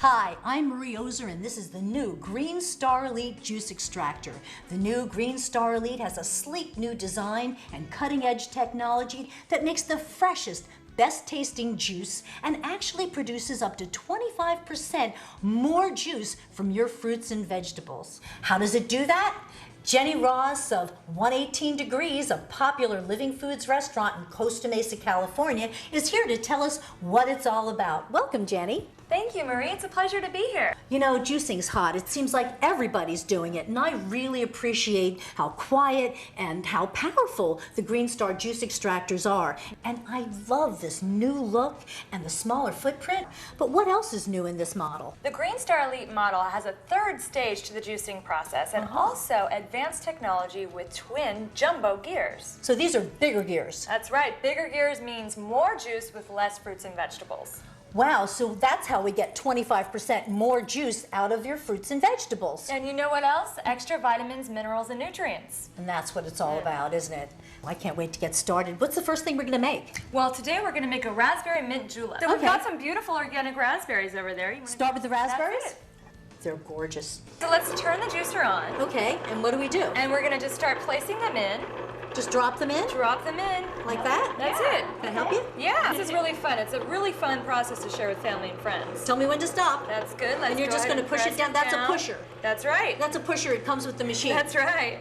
Hi, I'm Marie Ozer, and this is the new Green Star Elite Juice Extractor. The new Green Star Elite has a sleek new design and cutting-edge technology that makes the freshest, best-tasting juice and actually produces up to 25% more juice from your fruits and vegetables. How does it do that? Jenny Ross of 118 Degrees, a popular living foods restaurant in Costa Mesa, California, is here to tell us what it's all about. Welcome, Jenny. Thank you, Marie. It's a pleasure to be here. You know, juicing's hot. It seems like everybody's doing it, and I really appreciate how quiet and how powerful the Green Star juice extractors are. And I love this new look and the smaller footprint. But what else is new in this model? The Green Star Elite model has a third stage to the juicing process and also advanced technology with twin jumbo gears. So these are bigger gears. That's right. Bigger gears means more juice with less fruits and vegetables. Wow, so that's how we get 25% more juice out of your fruits and vegetables. And you know what else? Extra vitamins, minerals, and nutrients. And that's what it's all about, isn't it? I can't wait to get started. What's the first thing we're going to make? Well, today we're going to make a raspberry mint julep. So we've got some beautiful organic raspberries over there. Start with the raspberries? That's it. They're gorgeous. So let's turn the juicer on. Okay, and what do we do? And we're going to just start placing them in. Just drop them in? Drop them in. Like that? That's it. Can I help you? Yeah. This is really fun. It's a really fun process to share with family and friends. Tell me when to stop. That's good. Let's And you're just going to push it down. That's a pusher. That's right. That's a pusher. It comes with the machine. That's right.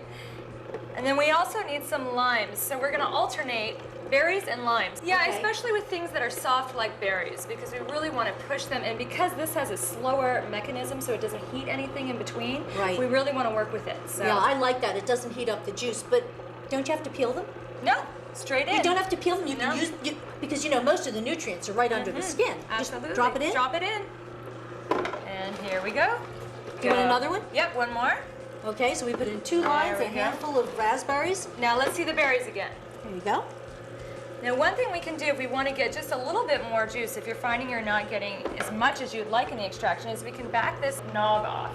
And then we also need some limes. So we're going to alternate berries and limes. Yeah, Okay. especially with things that are soft like berries, because we really want to push them. And because this has a slower mechanism, so it doesn't heat anything in between, Right. we really want to work with it. So. Yeah, I like that. It doesn't heat up the juice, but don't you have to peel them? No, straight in. You don't have to peel them. You No. can use, because you know most of the nutrients are right under the skin. Absolutely. Just drop it in. Drop it in. And here we go. Do you want another one? Yep, one more. Okay, so we put in 2 lines, we a go. handful of raspberries. Now let's see the berries again. There you go. Now one thing we can do if we want to get just a little bit more juice, if you're finding you're not getting as much as you'd like in the extraction, is we can back this knob off.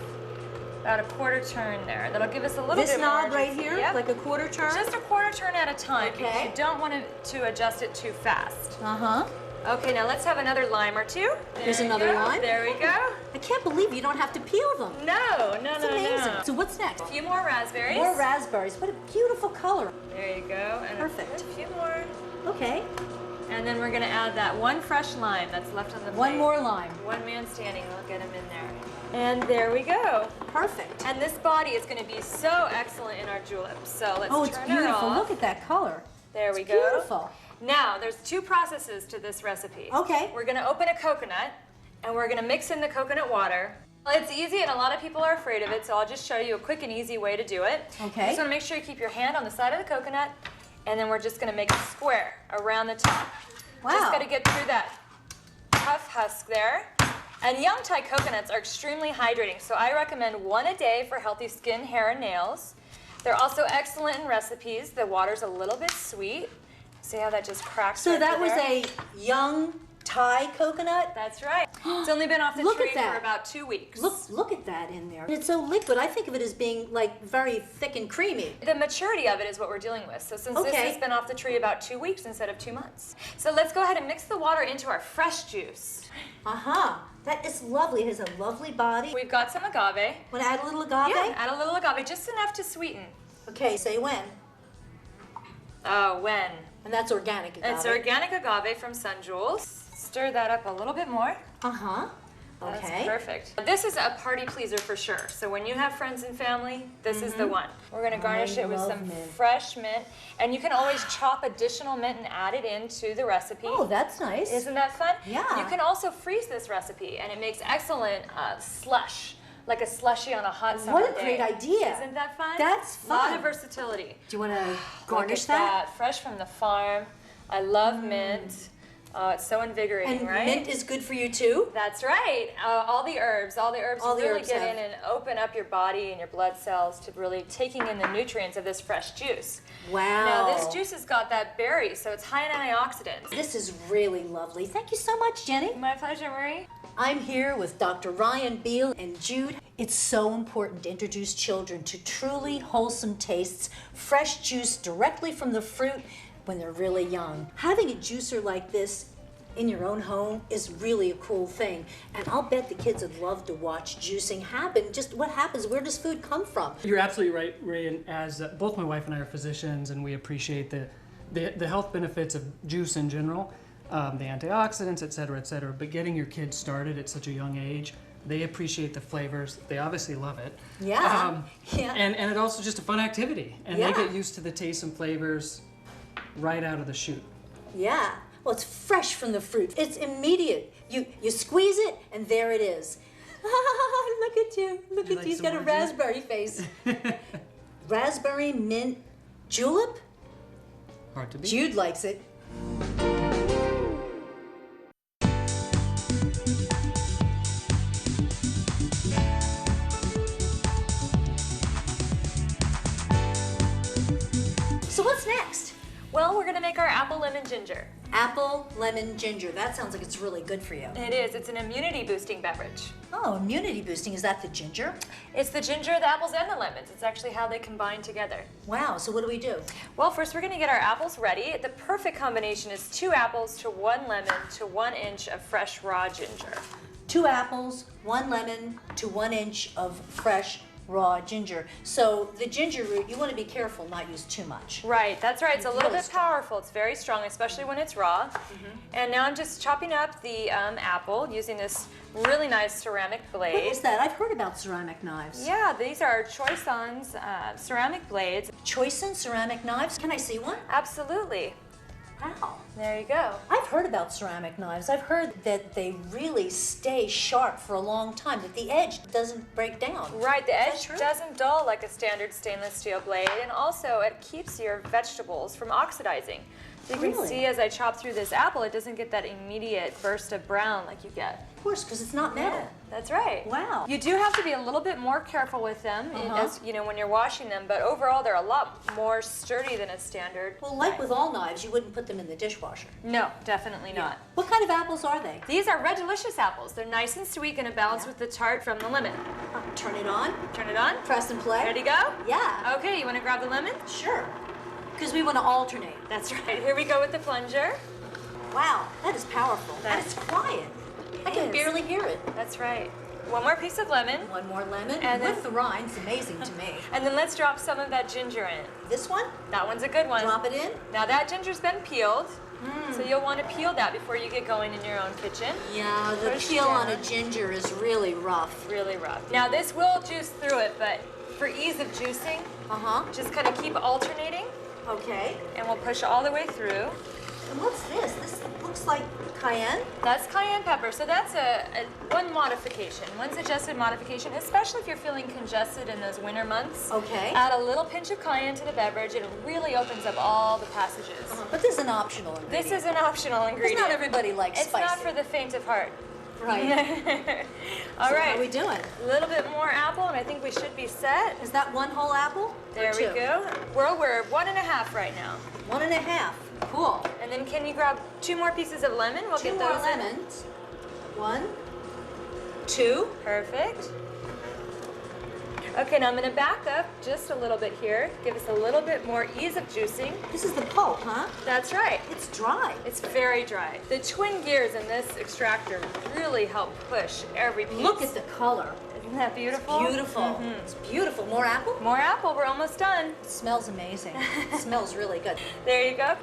About a quarter turn there. That'll give us a little This bit more knob right juice. here, Yep. like a quarter turn? Just a quarter turn at a time, because Okay. you don't want to adjust it too fast. Uh-huh. Okay, now let's have another lime or two. There's There you another go. lime. There we go. I can't believe you don't have to peel them. No, It's amazing. So what's next? A few more raspberries. More raspberries. What a beautiful color. There you go. And Perfect. A few more. Okay. And then we're going to add that one fresh lime that's left on the plate. One more lime. One man standing. We'll get him in there. And there we go. Perfect. And this body is going to be so excellent in our juleps. So let's Oh, it's turn her beautiful. off. Look at that color. There we It's go. beautiful. Now, there's 2 processes to this recipe. Okay. We're going to open a coconut, and we're going to mix in the coconut water. Well, it's easy, and a lot of people are afraid of it, so I'll just show you a quick and easy way to do it. Okay. You just want to make sure you keep your hand on the side of the coconut, and then we're just going to make a square around the top. Wow. Just got to get through that tough husk there. And young Thai coconuts are extremely hydrating, so I recommend 1 a day for healthy skin, hair, and nails. They're also excellent in recipes. The water's a little bit sweet. See how that just cracks So right that through was there? a young Thai coconut? That's right. It's only been off the Look tree at that. for about 2 weeks. Look at that in there. It's so liquid. I think of it as being like very thick and creamy. The maturity of it is what we're dealing with. So since this Okay. has been off the tree about 2 weeks instead of 2 months. So let's go ahead and mix the water into our fresh juice. Uh-huh. That is lovely. It has a lovely body. We've got some agave. Want to add a little agave? Yeah, add a little agave, just enough to sweeten. Okay, say when. Oh, when? And that's organic agave. It's organic agave from Sun Jewels. Stir that up a little bit more. Uh-huh. That's Okay. perfect. This is a party pleaser for sure. So when you have friends and family, this is the one. We're going to garnish it with love some mint. fresh mint. And you can always chop additional mint and add it into the recipe. Oh, that's nice. Isn't that fun? Yeah. You can also freeze this recipe, and it makes excellent slush, like a slushy on a hot summer What a day. great idea. Isn't that fun? That's A lot fun. of versatility. Do you want to Look garnish at that? Fresh from the farm. I love mint. It's so invigorating, And right? mint is good for you too? That's right. All the herbs All the really herbs get have- in and open up your body and your blood cells to really taking in the nutrients of this fresh juice. Wow. Now this juice has got that berry, so it's high in antioxidants. This is really lovely. Thank you so much, Jenny. My pleasure, Marie. I'm here with Dr. Ryan Beal and Jude. It's so important to introduce children to truly wholesome tastes, fresh juice directly from the fruit when they're really young. Having a juicer like this in your own home is really a cool thing. And I'll bet the kids would love to watch juicing happen. Just what happens, where does food come from? You're absolutely right, Ray, and as both my wife and I are physicians, and we appreciate the health benefits of juice in general, the antioxidants, et cetera, but getting your kids started at such a young age, they appreciate the flavors. They obviously love it. Yeah. Yeah. And it also just a fun activity. And Yeah. they get used to the tastes and flavors right out of the chute. Yeah. Well, it's fresh from the fruit. It's immediate. You squeeze it, and there it is. Look at you. Look at like you. He's some got a more juice? raspberry face. Raspberry mint julep? Hard to beat. Jude likes it. So what's next? Well, we're gonna make our apple lemon ginger. Apple, lemon, ginger. That sounds like it's really good for you. It is. It's an immunity boosting beverage. Oh, immunity boosting. Is that the ginger? It's the ginger, the apples, and the lemons. It's actually how they combine together. Wow. So what do we do? Well, first we're gonna get our apples ready. The perfect combination is 2 apples to 1 lemon to 1 inch of fresh raw ginger. 2 apples, 1 lemon to 1 inch of fresh raw ginger. So the ginger root, you want to be careful not use too much. Right, that's right. It's a little Really bit strong. powerful. It's very strong, especially when it's raw. And now I'm just chopping up the apple using this really nice ceramic What blade. is that? I've heard about ceramic knives. Yeah, these are Choison's ceramic blades. Choisin ceramic knives. Can I see one? Absolutely. Wow. There you go. I've heard about ceramic knives. I've heard that they really stay sharp for a long time, that the edge doesn't break down. Right, the Is that edge true? doesn't dull like a standard stainless steel blade, and also it keeps your vegetables from oxidizing. So you can Really? see as I chop through this apple, it doesn't get that immediate burst of brown like you get. Of course, because it's not metal. Yeah, that's right. Wow. You do have to be a little bit more careful with them, Uh-huh. as you know, when you're washing them. But overall, they're a lot more sturdy than a standard. Well, like knife. with all knives, you wouldn't put them in the dishwasher. No, definitely not. What kind of apples are they? These are red delicious apples. They're nice and sweet, going to balance Yeah. with the tart from the lemon. Turn it on. Turn it on. Press and play. Ready to go? Yeah. Okay, you want to grab the lemon? Sure. Because we want to alternate. That's right. Here we go with the plunger. Wow, that is powerful. And That's- it's quiet. I can is. barely hear it. That's right. One more piece of lemon. One more lemon And with then- the rinds. Amazing to me. And then let's drop some of that ginger in. This one, That one's a good one. drop it in. Now that ginger's been peeled, so you'll want to peel that before you get going in your own kitchen. Yeah, the Push peel on a down. ginger is really rough. Really rough. Now this will juice through it, but for ease of juicing, Uh-huh. just kind of keep alternating, Okay. and we'll push all the way through. And what's this? This looks like cayenne. That's cayenne pepper, so that's one modification, one suggested modification, especially if you're feeling congested in those winter months. Okay. Add a little pinch of cayenne to the beverage, it really opens up all the passages. But this is an optional ingredient. This is an optional Because ingredient. not everybody likes It's spicy. not for the faint of heart. Right. All So right. How are we doing? A little bit more apple, and I think we should be set. Is that one whole apple? Or There we two? go. We're 1.5 right now. 1.5. Cool. And then can you grab 2 more pieces of lemon? We'll 2 get more those in. lemons. 1, 2. Perfect. Okay, now I'm going to back up just a little bit here. Give us a little bit more ease of juicing. This is the pulp, huh? That's right. It's dry. It's very dry. The twin gears in this extractor really help push every piece. Look at the color. Isn't that beautiful? Beautiful. It's beautiful. More apple? More apple. We're almost done. It smells amazing. It smells really good. There you go.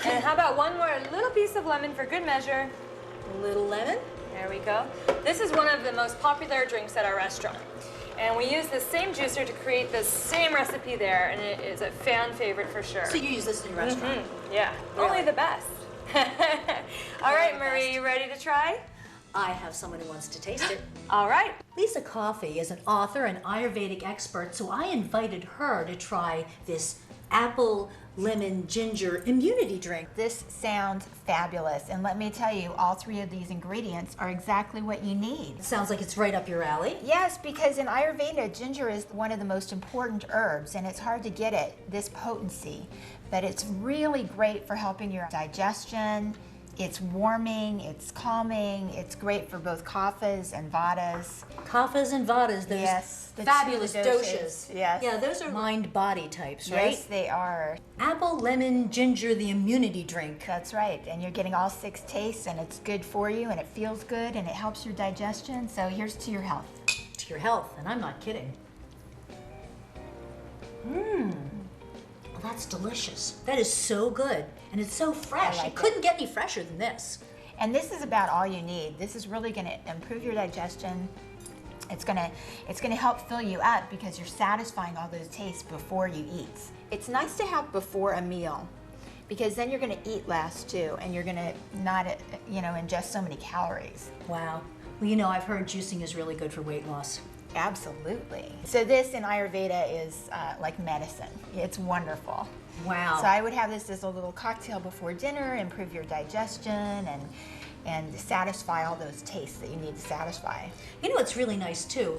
And how about one more little piece of lemon for good measure? A little lemon. There we go. This is one of the most popular drinks at our restaurant. And we use the same juicer to create the same recipe there, and it is a fan favorite for sure. So you use this in your restaurant? Yeah, Really? only the best. All right, the Marie, best. you ready to try? I have someone who wants to taste it. All right. Lisa Coffey is an author and Ayurvedic expert, so I invited her to try this apple lemon ginger immunity drink. This sounds fabulous, and let me tell you, all 3 of these ingredients are exactly what you need. It sounds like it's right up your alley. Yes, because in Ayurveda, ginger is one of the most important herbs, and it's hard to get it, this potency. But it's really great for helping your digestion, It's warming, it's calming, it's great for both kaphas and vadas. Kaphas and vadas, those Yes, the fabulous two doshas. yes. Yeah, those are mind-body types, right? Yes, they are. Apple, lemon, ginger, the immunity drink. That's right. And you're getting all 6 tastes, and it's good for you, and it feels good, and it helps your digestion. So here's to your health. To your health, and I'm not kidding. Well, that's delicious. That is so good, and it's so fresh. like It couldn't get any fresher than this. And this is about all you need. This is really going to improve your digestion. It's going to help fill you up because you're satisfying all those tastes before you eat. It's nice to have before a meal because then you're going to eat less too, and you're going to not, ingest so many calories. Wow. Well, I've heard juicing is really good for weight loss. Absolutely. So this in Ayurveda is like medicine. It's wonderful. Wow. So I would have this as a little cocktail before dinner, improve your digestion and satisfy all those tastes that you need to satisfy. What's really nice too?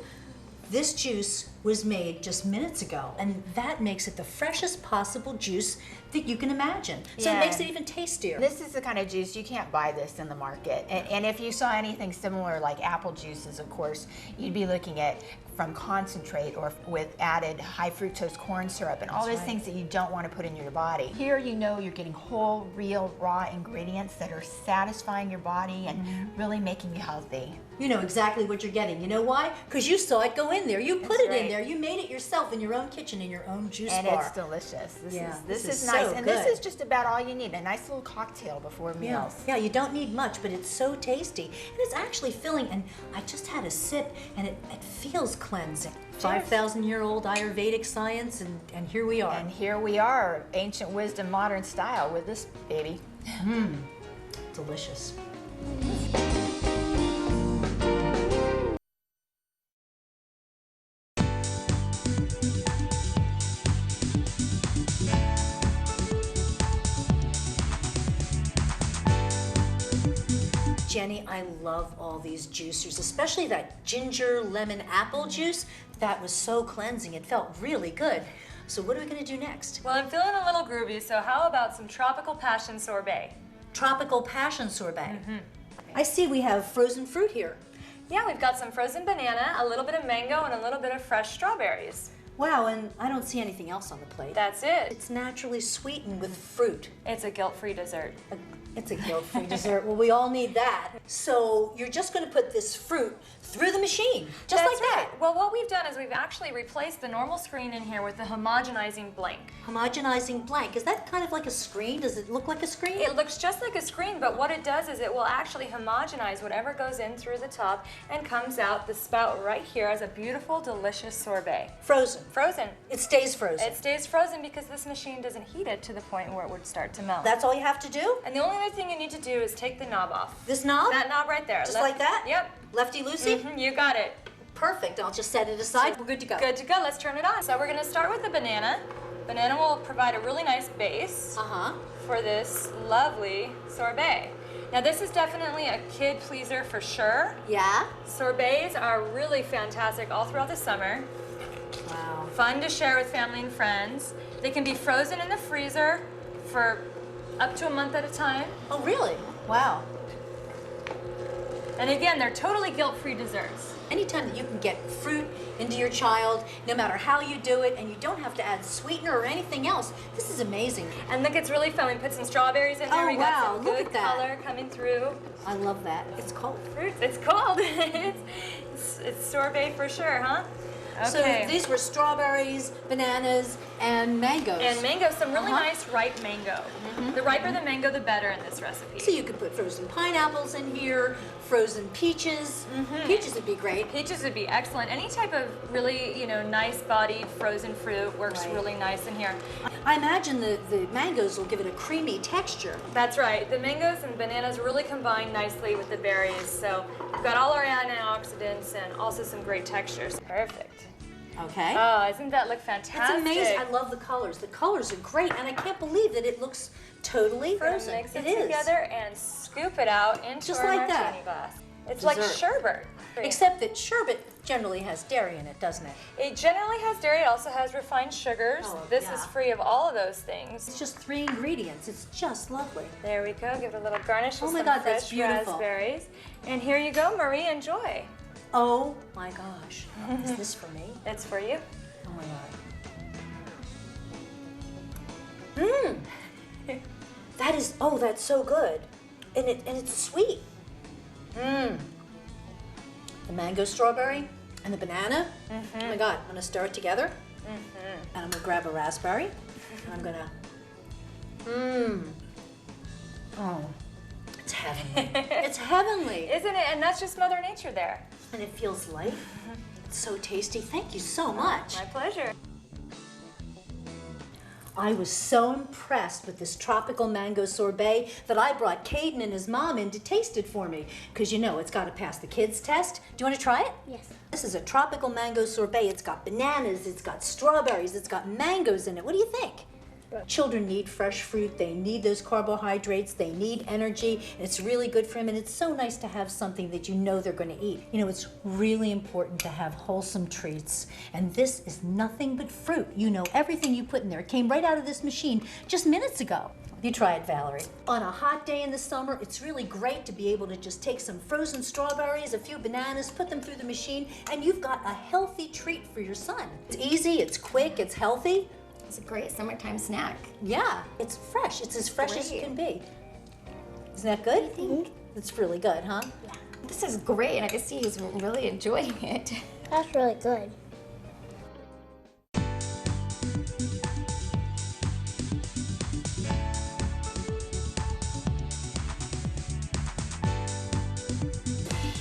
This juice was made just minutes ago, and that makes it the freshest possible juice that you can imagine. So Yeah. it makes it even tastier. This is the kind of juice, you can't buy this in the market. And if you saw anything similar like apple juices, of course, you'd be looking at from concentrate or with added high fructose corn syrup and all those things that you don't want to put in your body. Here you're getting whole, real, raw ingredients that are satisfying your body and really making you healthy. You know exactly what you're getting. You know why? Because you saw it go in there. You put That's it in right. there. You made it yourself in your own kitchen, in your own juice And bar. it's delicious. This is so nice. And this good. is just about all you need, a nice little cocktail before meals. Yeah, you don't need much, but it's so tasty. And it's actually filling, and I just had a sip, and it feels cleansing. 5,000-year-old Ayurvedic science, and here we are. And here we are, ancient wisdom, modern style with this baby. Delicious. Jenny, I love all these juicers, especially that ginger lemon apple juice. That was so cleansing. It felt really good. So what are we going to do next? Well, I'm feeling a little groovy, so how about some tropical passion sorbet? Tropical passion sorbet. I see we have frozen fruit here. Yeah, we've got some frozen banana, a little bit of mango, and a little bit of fresh strawberries. Wow, and I don't see anything else on the plate. That's it. It's naturally sweetened with fruit. It's a guilt-free dessert. It's a guilt-free dessert. Well, we all need that. So you're just going to put this fruit through the machine, just That's like that. right. Well, what we've done is we've actually replaced the normal screen in here with the homogenizing blank. Homogenizing blank. Is that kind of like a screen? Does it look like a screen? It looks just like a screen, but what it does is it will actually homogenize whatever goes in through the top and comes out the spout right here as a beautiful, delicious sorbet. Frozen. Frozen. It stays frozen. It stays frozen because this machine doesn't heat it to the point where it would start to melt. That's all you have to do? And the only other thing you need to do is take the knob off. This knob? That knob right there. Just like that? Yep. Lefty-loosey? You got it. Perfect. I'll just set it aside. We're good to go. Good to go. Let's turn it on. So we're going to start with the banana. Banana will provide a really nice base Uh-huh. for this lovely sorbet. Now this is definitely a kid pleaser for sure. Yeah? Sorbets are really fantastic all throughout the summer. Wow. Fun to share with family and friends. They can be frozen in the freezer for up to a month at a time. Oh, really? Wow. And again, they're totally guilt-free desserts. Anytime that you can get fruit into your child, no matter how you do it, and you don't have to add sweetener or anything else, this is amazing. And look, it's really fun. We put some strawberries in here. Oh, We wow, got some look good at that. color coming through. I love that. It's cold. Fruits. It's cold. it's sorbet for sure, huh? Okay. So these were strawberries, bananas, and mangoes. And mango, some really Uh-huh. nice ripe mango. The riper the mango, the better in this recipe. So you could put frozen pineapples in here, frozen peaches. Peaches would be great. Peaches would be excellent. Any type of really, nice bodied frozen fruit works Right. really nice in here. I imagine the mangoes will give it a creamy texture. That's right. The mangoes and bananas really combine nicely with the berries. So we've got all our antioxidants and also some great textures. Perfect. Okay. Oh, doesn't that look fantastic? That's amazing. I love the colors. The colors are great, and I can't believe that it looks totally We're gonna frozen. mix it is. together and scoop it out into Just our like that. martini glass. It's like Dessert. sherbet. Except that sherbet generally has dairy in it, doesn't it? It generally has dairy. It also has refined sugars. Oh, This yeah. is free of all of those things. It's just 3 ingredients. It's just lovely. There we go. Give it a little garnish with Oh my some God, that's fresh beautiful. raspberries. And here you go, Marie. Enjoy. Oh my gosh. Is this for me? It's for you. Oh my God. Mmm. That is, oh, that's so good. And it's sweet. Mmm. The mango strawberry and the banana. Oh my God, I'm gonna stir it together. And I'm gonna grab a raspberry. And I'm gonna, Oh, it's heavenly. It's heavenly. Isn't it? And that's just Mother Nature there. And it feels light. It's so tasty. Thank you so much. My pleasure. I was so impressed with this tropical mango sorbet that I brought Caden and his mom in to taste it for me. Because you know, it's got to pass the kids' test. Do you want to try it? Yes. This is a tropical mango sorbet. It's got bananas, it's got strawberries, it's got mangoes in it. What do you think? Children need fresh fruit, they need those carbohydrates, they need energy, and it's really good for them, and it's so nice to have something that you know they're going to eat. You know, it's really important to have wholesome treats, and this is nothing but fruit. You know, everything you put in there came right out of this machine just minutes ago. You try it, Valerie. On a hot day in the summer, it's really great to be able to just take some frozen strawberries, a few bananas, put them through the machine, and you've got a healthy treat for your son. It's easy, it's quick, it's healthy. It's a great summertime snack. Yeah, it's fresh. It's as fresh as it Great. can be. Isn't that good? I think. It's really good, huh? Yeah. This is great, and I can see he's really enjoying it. That's really good.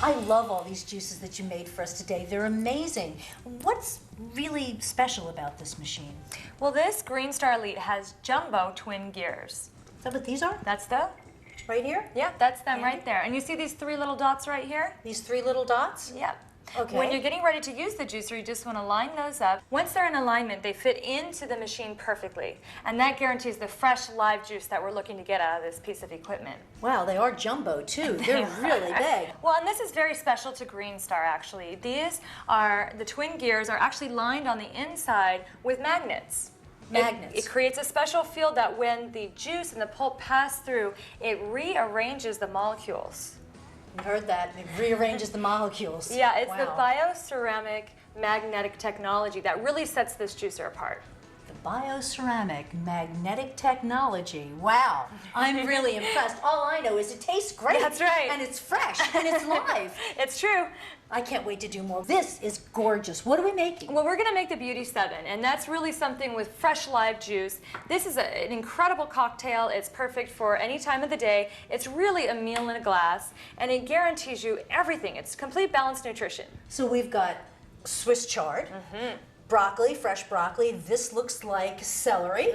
I love all these juices that you made for us today. They're amazing. What's really special about this machine? Well, this Green Star Elite has jumbo twin gears. Is that what these are? That's the, Right here? yeah, that's them Andy? right there. And you see these 3 little dots right here? These 3 little dots? Yep. Okay. When you're getting ready to use the juicer, you just want to line those up. Once they're in alignment, they fit into the machine perfectly. And that guarantees the fresh, live juice that we're looking to get out of this piece of equipment. Wow, they are jumbo too. They're really big. Well, and this is very special to Green Star, actually. These are, the twin gears are actually lined on the inside with magnets. Magnets. It creates a special field that when the juice and the pulp pass through, it rearranges the molecules. You heard that. It rearranges the molecules. Yeah, it's the Wow. bioceramic magnetic technology that really sets this juicer apart. The bioceramic magnetic technology. Wow, I'm really impressed. All I know is it tastes great. That's right. And it's fresh and it's live. It's true. I can't wait to do more. This is gorgeous. What are we making? Well, we're going to make the Beauty 7, and that's really something with fresh live juice. This is an incredible cocktail. It's perfect for any time of the day. It's really a meal in a glass, and it guarantees you everything. It's complete balanced nutrition. So we've got Swiss chard, broccoli, fresh broccoli. This looks like celery.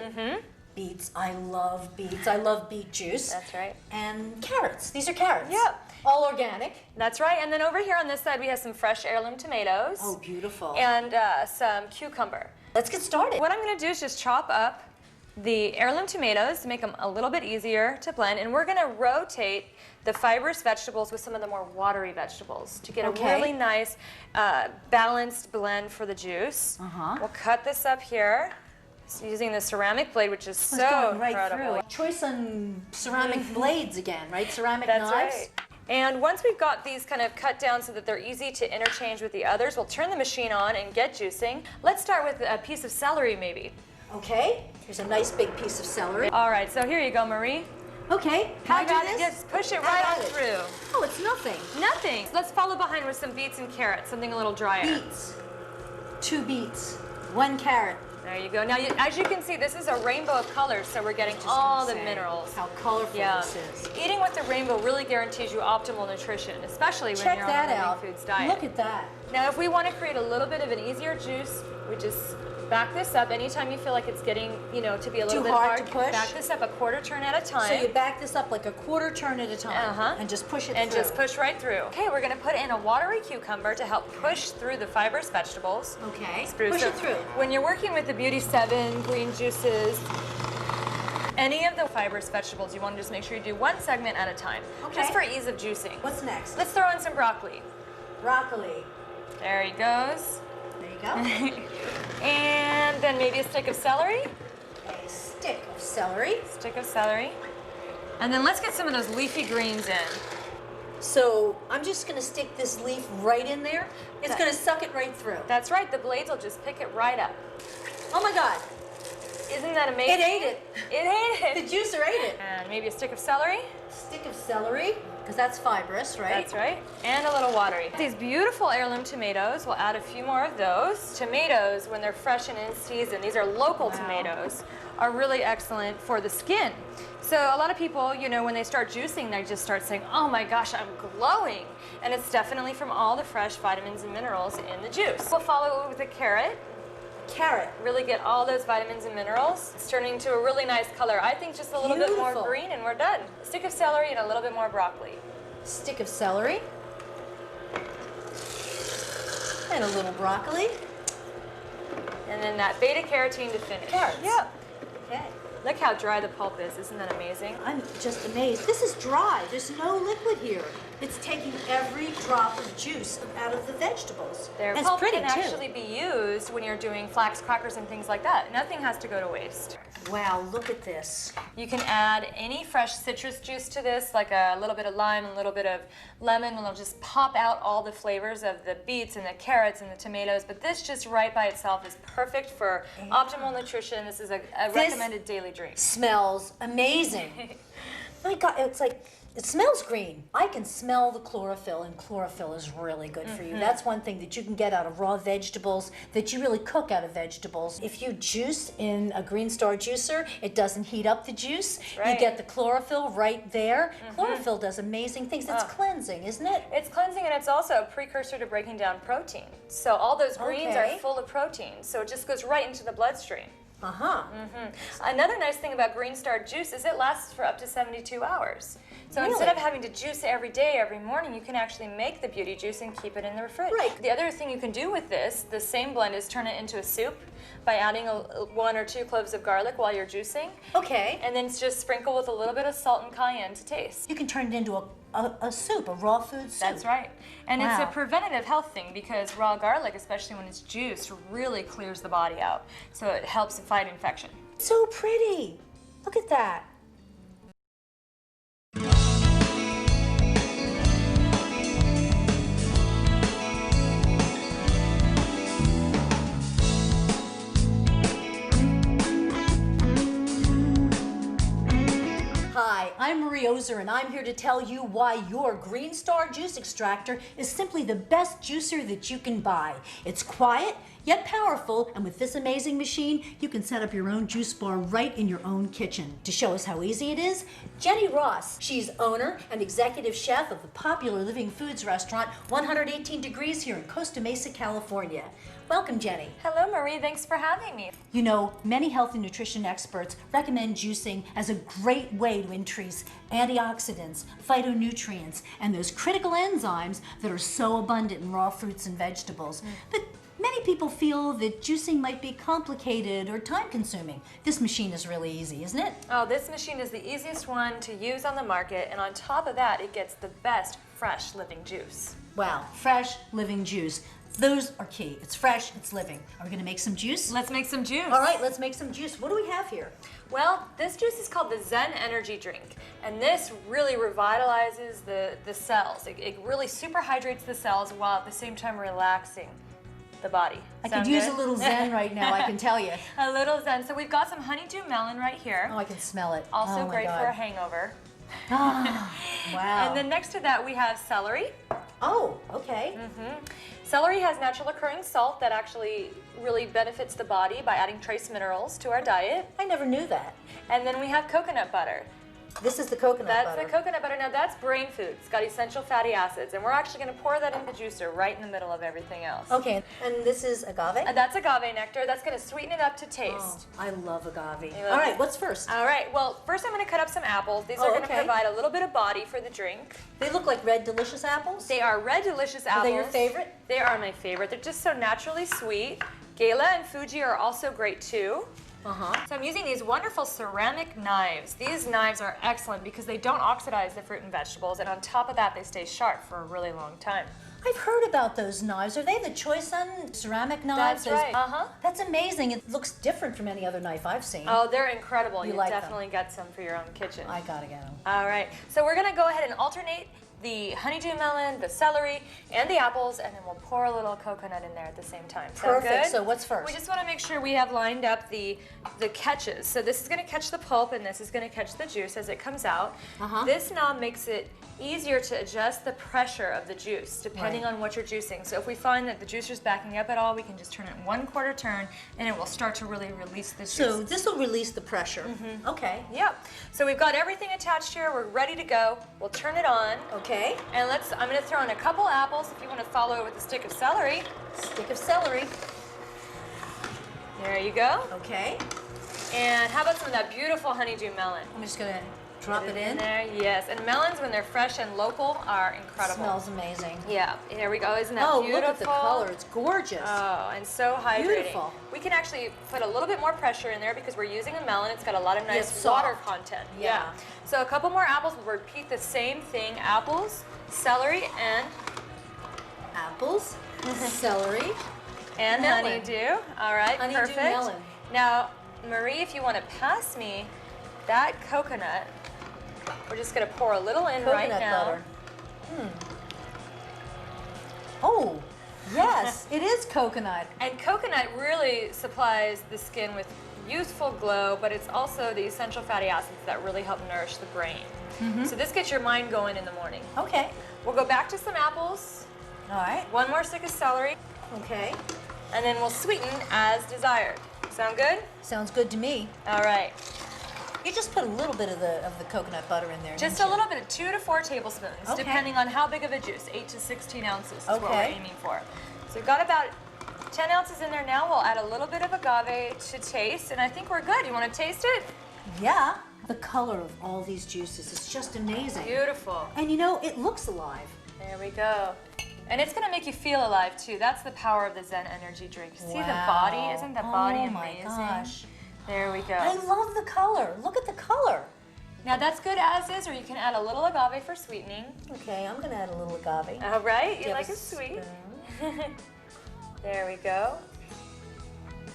Beets. I love beets. I love beet juice. That's right. And carrots. These are carrots. Yep. All organic. That's right. And then over here on this side, we have some fresh heirloom tomatoes. Oh, beautiful. And some cucumber. Let's get started. What I'm going to do is just chop up the heirloom tomatoes to make them a little bit easier to blend, and we're going to rotate the fibrous vegetables with some of the more watery vegetables to get Okay. a really nice balanced blend for the juice. We'll cut this up here using the ceramic blade, which is It's so going right incredible. through. Choice on ceramic blades again, right? Ceramic That's knives. right. And once we've got these kind of cut down so that they're easy to interchange with the others, we'll turn the machine on and get juicing. Let's start with a piece of celery maybe. Okay. Here's a nice big piece of celery. All right, so here you go, Marie. Okay. Can I How do about this? it? Just push it How right about on it? through. Oh, it's nothing. Nothing. Let's follow behind with some beets and carrots, something a little drier. Beets. 2 beets. 1 carrot. There you go. Now, as you can see, this is a rainbow of colors, so we're getting Just all gonna the say minerals. How colorful Yeah. this is. Eating with the rainbow really guarantees you optimal nutrition, especially when Check you're that on a out. living foods diet. Look at that. Now, if we want to create a little bit of an easier juice, we just back this up. Anytime you feel like it's getting, to be a little Too bit hard to push? back this up a quarter turn at a time. So you back this up like a quarter turn at a time Uh-huh. and just push it and through. just push right through. Okay, we're gonna put in a watery cucumber to help push through the fibrous vegetables. Okay. Spruce. Push So it through. When you're working with the Beauty 7 green juices, any of the fibrous vegetables, you want to just make sure you do one segment at a time, Okay. just for ease of juicing. What's next? Let's throw in some broccoli. broccoli. There he goes. There you go. And then maybe a stick of celery. A stick of celery. Stick of celery. And then let's get some of those leafy greens in. So I'm just gonna stick this leaf right in there. It's gonna suck it right through. That's right, the blades will just pick it right up. Oh my God, Isn't that amazing? it ate it. It ate The it. juicer ate it. And maybe a stick of celery. Stick of celery, because that's fibrous, right? That's right. And a little watery. These beautiful heirloom tomatoes, we'll add a few more of those. Tomatoes, when they're fresh and in season, these are local tomatoes, are really excellent for the skin. So a lot of people, you know, when they start juicing, they just start saying, oh my gosh, I'm glowing. And it's definitely from all the fresh vitamins and minerals in the juice. We'll follow it with a carrot. Carrot. Really get all those vitamins and minerals. It's turning into a really nice color. I think just a little bit more Beautiful. green and we're done. A stick of celery and a little bit more broccoli. Stick of celery. And a little broccoli. And then that beta carotene to finish. Carrots. Yeah. Okay. Look how dry the pulp is. Isn't that amazing? I'm just amazed. This is dry. There's no liquid here. It's taking every drop of juice out of the vegetables. Their And it's pulp pretty can too. actually be used when you're doing flax crackers and things like that. Nothing has to go to waste. Wow, look at this. You can add any fresh citrus juice to this, like a little bit of lime, a little bit of lemon, and it'll just pop out all the flavors of the beets and the carrots and the tomatoes. But this just right by itself is perfect for optimal nutrition. This is a recommended daily drink. Smells amazing. My God, it's like, it smells green. I can smell the chlorophyll, and chlorophyll is really good for you. That's one thing that you can get out of raw vegetables, that you really cook out of vegetables. If you juice in a Green Star juicer, it doesn't heat up the juice. Right. You get the chlorophyll right there. Chlorophyll does amazing things. It's cleansing, isn't it? It's cleansing and it's also a precursor to breaking down protein. So all those greens Okay. are full of protein, so it just goes right into the bloodstream. Uh-huh. Another nice thing about Green Star juice is it lasts for up to 72 hours. So instead of having to juice it every day, every morning, you can actually make the beauty juice and keep it in the fridge. Right. The other thing you can do with this, the same blend, is turn it into a soup by adding 1 or 2 cloves of garlic while you're juicing. Okay. And then just sprinkle with a little bit of salt and cayenne to taste. You can turn it into a soup, a raw food soup. That's right. And it's Wow. a preventative health thing because raw garlic, especially when it's juiced, really clears the body out. So it helps fight infection. So pretty. Look at that. Hi, I'm Marie Ozer, and I'm here to tell you why your Green Star Juice Extractor is simply the best juicer that you can buy. It's quiet, yet powerful, and with this amazing machine, you can set up your own juice bar right in your own kitchen. To show us how easy it is, Jenny Ross. She's owner and executive chef of the popular Living Foods restaurant, 118 Degrees here in Costa Mesa, California. Welcome, Jenny. Hello, Marie. Thanks for having me. You know, many health and nutrition experts recommend juicing as a great way to increase antioxidants, phytonutrients, and those critical enzymes that are so abundant in raw fruits and vegetables. But many people feel that juicing might be complicated or time-consuming. This machine is really easy, isn't it? Oh, this machine is the easiest one to use on the market, and on top of that, it gets the best fresh living juice. Wow, fresh, living juice. Those are key. It's fresh, it's living. Are we gonna make some juice? Let's make some juice. All right, let's make some juice. What do we have here? Well, this juice is called the Zen Energy Drink, and this really revitalizes the cells. It really super hydrates the cells while at the same time relaxing the body. I Sound could use good? a little Zen right now, I can tell you. A little Zen. So we've got some honeydew melon right here. Oh, I can smell it. Also Oh my great God. for a hangover. Ah, wow. And then next to that we have celery. Oh, okay. Celery has natural occurring salt that actually really benefits the body by adding trace minerals to our diet. I never knew that. And then we have coconut butter. This is the coconut That's butter. the coconut butter. Now that's brain food. It's got essential fatty acids, and we're actually going to pour that in the juicer right in the middle of everything else. Okay, and this is agave? That's agave nectar. That's going to sweeten it up to Oh, taste. I love agave. love All right, it? what's first? All right. Well, first I'm going to cut up some apples. These Oh, are going to okay. provide a little bit of body for the drink. They look like red delicious apples. They are red delicious Are apples. they your favorite? They are my favorite. They're just so naturally sweet. Gala and Fuji are also great too. Uh-huh. So I'm using these wonderful ceramic knives. These knives are excellent because they don't oxidize the fruit and vegetables, and on top of that, they stay sharp for a really long time. I've heard about those knives. Are they the Choisun ceramic knives? That's right. That's amazing. It looks different from any other knife I've seen. Oh, they're incredible. You You like them? definitely get some for your own kitchen. I gotta get them. All right, so we're gonna go ahead and alternate the honeydew melon, the celery, and the apples, and then we'll pour a little coconut in there at the same time. Sound Perfect. good? So what's first? We just want to make sure we have lined up the catches. So this is going to catch the pulp, and this is going to catch the juice as it comes out. This knob makes it easier to adjust the pressure of the juice depending on what you're juicing. So if we find that the juicer's backing up at all, we can just turn it 1/4 turn, and it will start to really release the juice. So this will release the pressure. Okay. Yep. So we've got everything attached here. We're ready to go. We'll turn it on. Okay. And I'm going to throw in a couple apples if you want to follow it with a stick of celery. Stick of celery. There you go. Okay. And how about some of that beautiful honeydew melon? I'm just gonna drop it in. there. Yes. And melons, when they're fresh and local, are incredible. Smells amazing. Yeah. Here we go. Isn't that Oh, beautiful? look at the color. It's gorgeous. Oh, and so hydrating. Beautiful. We can actually put a little bit more pressure in there because we're using a melon. It's got a lot of nice It's water soft. content. Yeah. So a couple more apples. We'll repeat the same thing. Apples, celery, and Apples, celery, melon. honeydew. All right, Honeydew perfect. melon. Now, Marie, if you want to pass me that coconut, we're just going to pour a little in right coconut now. butter. Oh, yes, it is coconut. And coconut really supplies the skin with youthful glow, but it's also the essential fatty acids that really help nourish the brain. So this gets your mind going in the morning. Okay. We'll go back to some apples, All right. one more stick of celery, Okay. and then we'll sweeten as desired. Sound good? Sounds good to me. All right. You just put a little bit of the coconut butter in there. Just didn't a you? little bit, 2 to 4 tablespoons, Okay. depending on how big of a juice. 8 to 16 ounces is what we're Okay. aiming for. So we've got about 10 ounces in there now. We'll add a little bit of agave to taste, and I think we're good. You want to taste it? Yeah. The color of all these juices is just amazing. Beautiful. And you know, it looks alive. There we go. And it's going to make you feel alive too. That's the power of the Zen energy drink. See the Wow. body? Isn't the body Oh amazing? my gosh. There we go. I love the color. Look at the color. Now that's good as is, or you can add a little agave for sweetening. Okay, I'm gonna add a little agave. All right, you Give like a it sweet. spoon. There we go.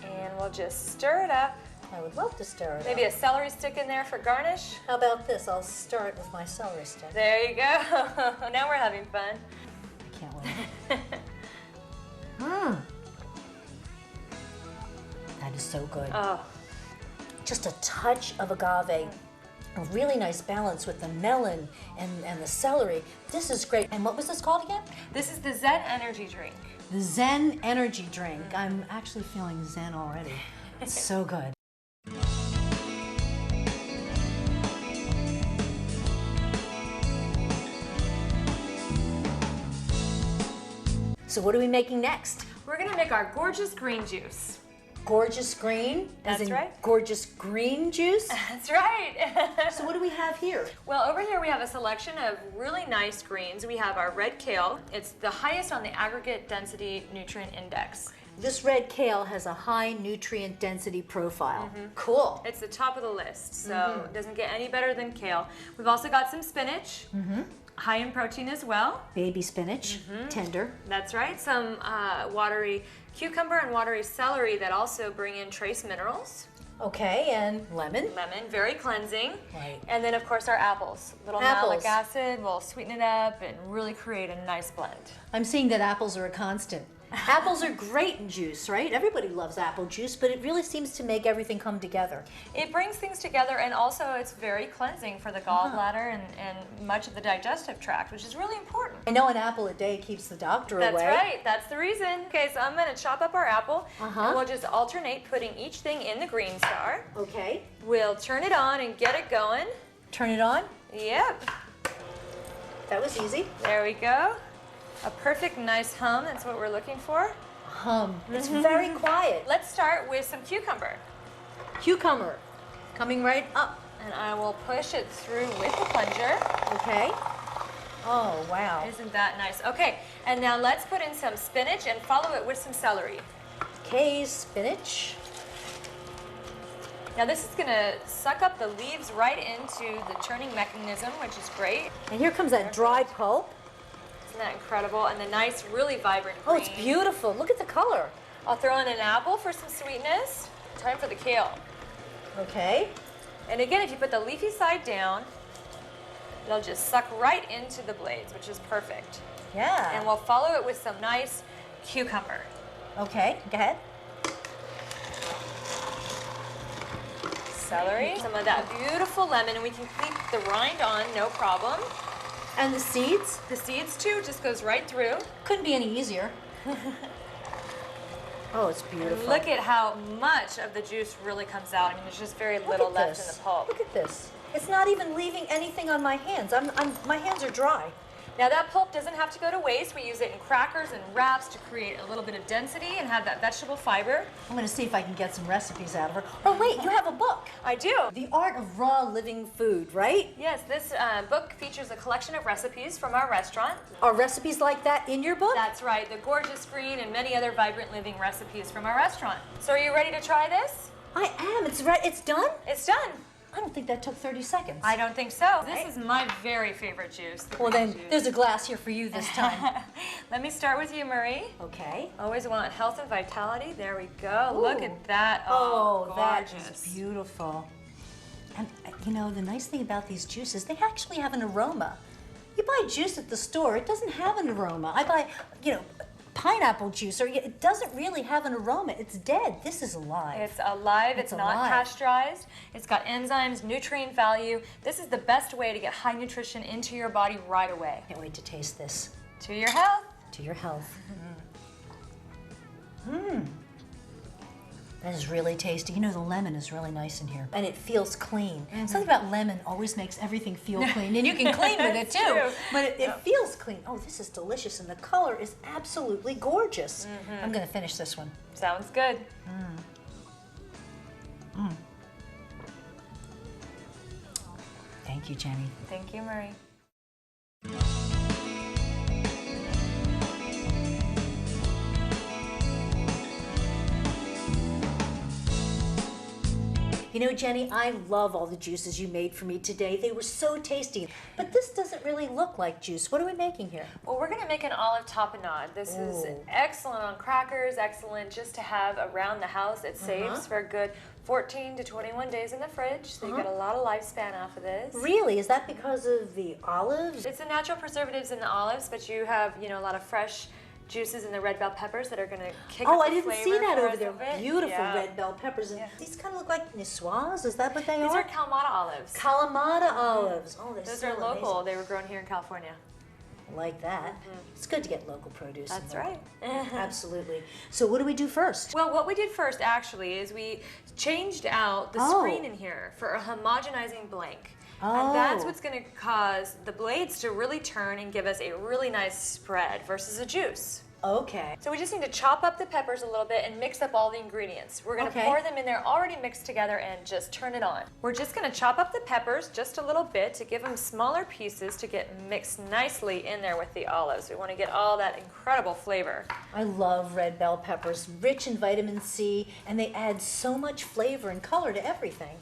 And we'll just stir it up. I would love to stir it Maybe up. a celery stick in there for garnish. How about this? I'll stir it with my celery stick. There you go. Now we're having fun. I can't wait. That is so good. Oh, Just a touch of agave. A really nice balance with the melon and the celery. This is great. And what was this called again? this is the Zen energy drink. The Zen energy drink. I'm actually feeling zen already. It's so good. So what are we making next? We're gonna make our gorgeous green juice. Gorgeous green? That's as in right. Gorgeous green juice? That's right. So what do we have here? Well, over here we have a selection of really nice greens. We have our red kale. It's the highest on the aggregate density nutrient index. This red kale has a high nutrient density profile. Cool. It's the top of the list, so it doesn't get any better than kale. We've also got some spinach, high in protein as well. Baby spinach, tender. That's right. Some watery cucumber and watery celery that also bring in trace minerals. Okay, and lemon. Lemon, very cleansing. Right. And then, of course, our apples. Little Apples. malic acid will sweeten it up and really create a nice blend. I'm seeing that apples are a constant. Apples are great in juice, right? Everybody loves apple juice, but it really seems to make everything come together. It brings things together, and also it's very cleansing for the gallbladder and much of the digestive tract, which is really important. I know an apple a day keeps the doctor That's away. right. That's the reason. Okay, so I'm going to chop up our apple, Uh-huh. and we'll just alternate putting each thing in the green star. Okay. We'll turn it on and get it going. Turn it on. Yep. That was easy. There we go. A perfect nice hum. That's what we're looking for. Hum. It's very quiet. Let's start with some cucumber. Cucumber. Coming right up. And I will push it through with the plunger. Okay. Oh, wow. Isn't that nice? Okay, and now let's put in some spinach and follow it with some celery. Okay, spinach. Now this is gonna suck up the leaves right into the churning mechanism, which is great. And here comes that dry pulp. that incredible? And the nice, really vibrant Oh, green. it's beautiful. Look at the color. I'll throw in an apple for some sweetness. Time for the kale. Okay. And again, if you put the leafy side down, it'll just suck right into the blades, which is perfect. Yeah. And we'll follow it with some nice cucumber. Okay, go ahead. Celery, some of that beautiful lemon, and we can keep the rind on, no problem. And the seeds? The seeds too, just goes right through. Couldn't be any easier. Oh, it's beautiful. Look at how much of the juice really comes out. I mean, there's just very little Look at left this. in the pulp. Look at this. It's not even leaving anything on my hands. My hands are dry. Now that pulp doesn't have to go to waste. We use it in crackers and wraps to create a little bit of density and have that vegetable fiber. I'm going to see if I can get some recipes out of her. Oh, wait, you have a book. I do. The Art of Raw Living Food, right? Yes, this book features a collection of recipes from our restaurant. Are recipes like that in your book? That's right, the gorgeous green and many other vibrant living recipes from our restaurant. So are you ready to try this? I am. It's right. It's done? It's done. I don't think that took 30 seconds. I don't think so. This is my very favorite juice. The Well, green then, juice. there's a glass here for you this time. Let me start with you, Marie. Okay. Always want health and vitality. There we go. Ooh. Look at that. Oh, that gorgeous. is beautiful. And you know, the nice thing about these juices, they actually have an aroma. You buy juice at the store, it doesn't have an aroma. I buy, you know, pineapple juice, or it doesn't really have an aroma. It's dead. This is alive. It's alive. It's not alive. pasteurized. It's got enzymes, nutrient value. This is the best way to get high nutrition into your body right away. Can't wait to taste this. To your health. To your health. That is really tasty. You know, the lemon is really nice in here. And it feels clean. Something about lemon always makes everything feel clean. And you can clean with it too. true. But it feels clean. Oh, this is delicious. And the color is absolutely gorgeous. I'm going to finish this one. Sounds good. Thank you, Jenny. Thank you, Marie. You know, Jenny, I love all the juices you made for me today. They were so tasty. But this doesn't really look like juice. What are we making here? Well, we're going to make an olive tapenade. This is Ooh. excellent on crackers, excellent just to have around the house. It saves for a good 14 to 21 days in the fridge, so you get a lot of lifespan off of this. Really? Is that because of the olives? It's the natural preservatives in the olives, but you have, you know, a lot of fresh juices in the red bell peppers that are going to kick Oh, up I the didn't see flavor that for over us there. a bit. Beautiful Yeah. red bell peppers. And Yeah. these kind of look like niçoise. Is that what they These are? are Kalamata olives. Kalamata olives. Oh, they're Those so are local. amazing. They were grown here in California. Like that. It's good to get local produce. in That's there. right. Absolutely. So what do we do first? Well, what we did first actually is we changed out the Oh. screen in here for a homogenizing blank. Oh. And that's what's going to cause the blades to really turn and give us a really nice spread versus a juice. Okay. So we just need to chop up the peppers a little bit and mix up all the ingredients. We're going to Okay. pour them in there already mixed together and just turn it on. We're just going to chop up the peppers just a little bit to give them smaller pieces to get mixed nicely in there with the olives. We want to get all that incredible flavor. I love red bell peppers, rich in vitamin C, and they add so much flavor and color to everything.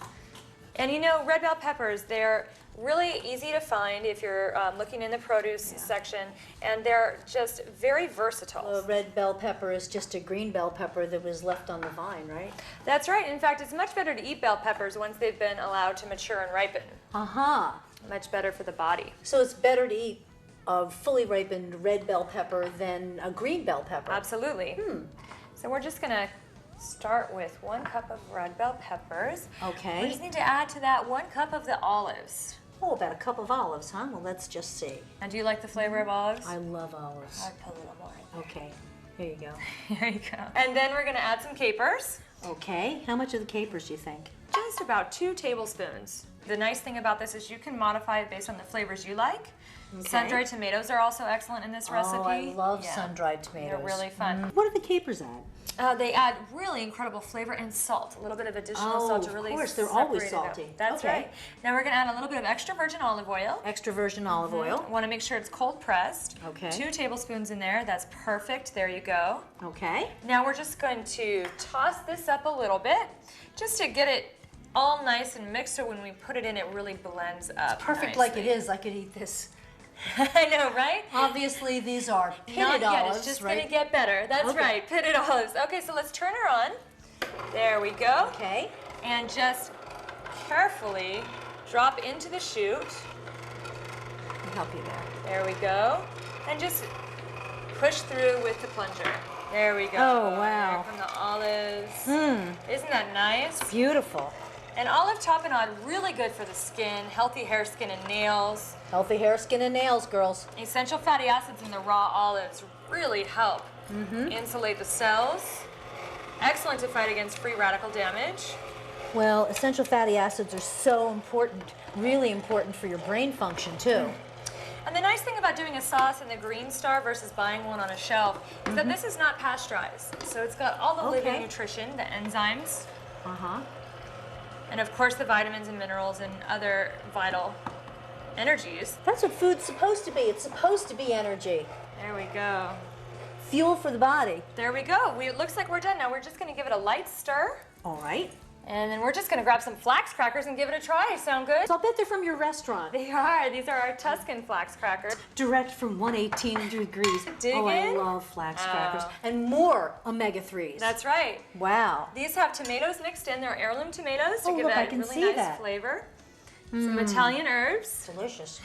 And you know, red bell peppers, they're really easy to find if you're looking in the produce section, and they're just very versatile. A red bell pepper is just a green bell pepper that was left on the vine, right? That's right. In fact, it's much better to eat bell peppers once they've been allowed to mature and ripen. Aha. Much better for the body. So it's better to eat a fully ripened red bell pepper than a green bell pepper. Absolutely. So we're just going to start with 1 cup of red bell peppers. Okay. We just need to add to that 1 cup of the olives. Oh, about a cup of olives, huh? Well, let's just see. And do you like the flavor of olives? I love olives. I'd put a little more in Okay, here you go. there. There you go. And then we're going to add some capers. Okay, how much of the capers do you think? Just about 2 tablespoons. The nice thing about this is you can modify it based on the flavors you like. Okay. Sun-dried tomatoes are also excellent in this recipe. Oh, I love Yeah. sun-dried tomatoes. They're really fun. What do the capers add? They add really incredible flavor and salt, a little bit of additional Oh, salt to of really course, they're always separate it out. salty. That's Okay. right. Now we're going to add a little bit of extra virgin olive oil. Extra virgin olive oil. Want to make sure it's cold pressed. Okay. 2 tablespoons in there. That's perfect. There you go. Okay. Now we're just going to toss this up a little bit just to get it all nice and mixed so when we put it in it really blends up. Perfect like it nicely. is. I could eat this I know, right? Obviously, these are pitted Not yet, olives, it's just right? gonna get better. That's Okay. right, pitted olives. Okay, so let's turn her on. There we go. Okay. And just carefully drop into the chute. I'll help you there. There we go. And just push through with the plunger. There we go. Oh, wow. There come the olives. Isn't that nice? Beautiful. And olive tapenade, really good for the skin, healthy hair, skin, and nails. Healthy hair, skin, and nails, girls. Essential fatty acids in the raw olives really help insulate the cells. Excellent to fight against free radical damage. Well, essential fatty acids are so important, really important for your brain function, too. And the nice thing about doing a sauce in the Green Star versus buying one on a shelf is that this is not pasteurized. So it's got all the living nutrition, the enzymes, and of course the vitamins and minerals and other vital energies. That's what food's supposed to be. It's supposed to be energy. There we go. Fuel for the body. There we go. It looks like we're done now. We're just going to give it a light stir. All right. And then we're just going to grab some flax crackers and give it a try. Sound good? So I'll bet they're from your restaurant. They are. These are our Tuscan flax crackers. Direct from 118 degrees. Dig oh, I in. love flax crackers. And more omega-3s. That's right. Wow. These have tomatoes mixed in. They're heirloom tomatoes to Oh, give look, it I a can really see nice that. flavor. Some Italian herbs. Delicious.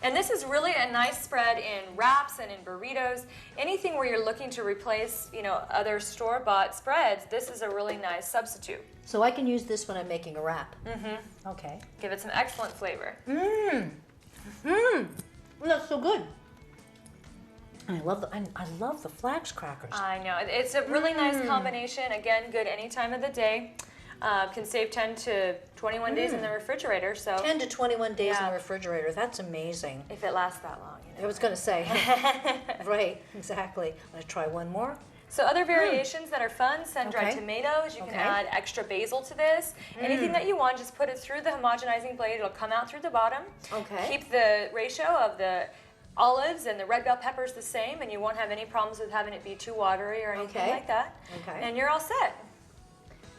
And this is really a nice spread in wraps and in burritos. Anything where you're looking to replace, other store-bought spreads, this is a really nice substitute. So I can use this when I'm making a wrap. Okay. Give it some excellent flavor. That's so good. And I love the flax crackers. I know. It's a really nice combination. Again, good any time of the day. Can save 10 to 21 days in the refrigerator. So 10 to 21 days in Yeah. the refrigerator. That's amazing. if it lasts that long, I was going to say. Right, exactly. I'm going to try one more. So other variations that are fun, sun-dried Okay. tomatoes. You can Okay. add extra basil to this. Anything that you want, just put it through the homogenizing blade. It'll come out through the bottom. Okay. Keep the ratio of the olives and the red bell peppers the same, and you won't have any problems with having it be too watery or anything Okay. like that. Okay. And you're all set.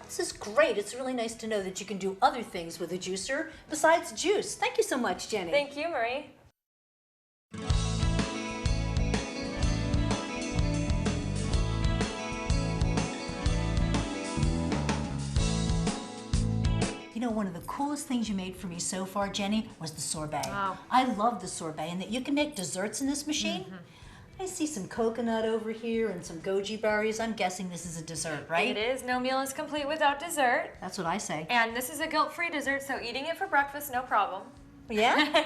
This is great. It's really nice to know that you can do other things with a juicer besides juice. Thank you so much, Jenny. Thank you, Marie. You know, one of the coolest things you made for me so far, Jenny, was the sorbet. Wow. I love the sorbet, and that you can make desserts in this machine. I see some coconut over here and some goji berries. I'm guessing this is a dessert, right? It is. No meal is complete without dessert. That's what I say. And this is a guilt-free dessert, so eating it for breakfast, no problem. Yeah?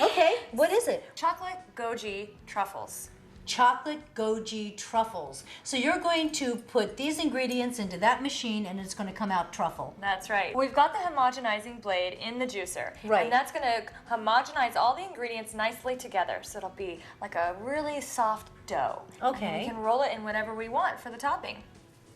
Okay, what is it? Chocolate goji truffles. Chocolate goji truffles. So you're going to put these ingredients into that machine and it's going to come out truffle. That's right. We've got the homogenizing blade in the juicer. Right. And that's going to homogenize all the ingredients nicely together. So it'll be like a really soft dough. Okay. And we can roll it in whatever we want for the topping.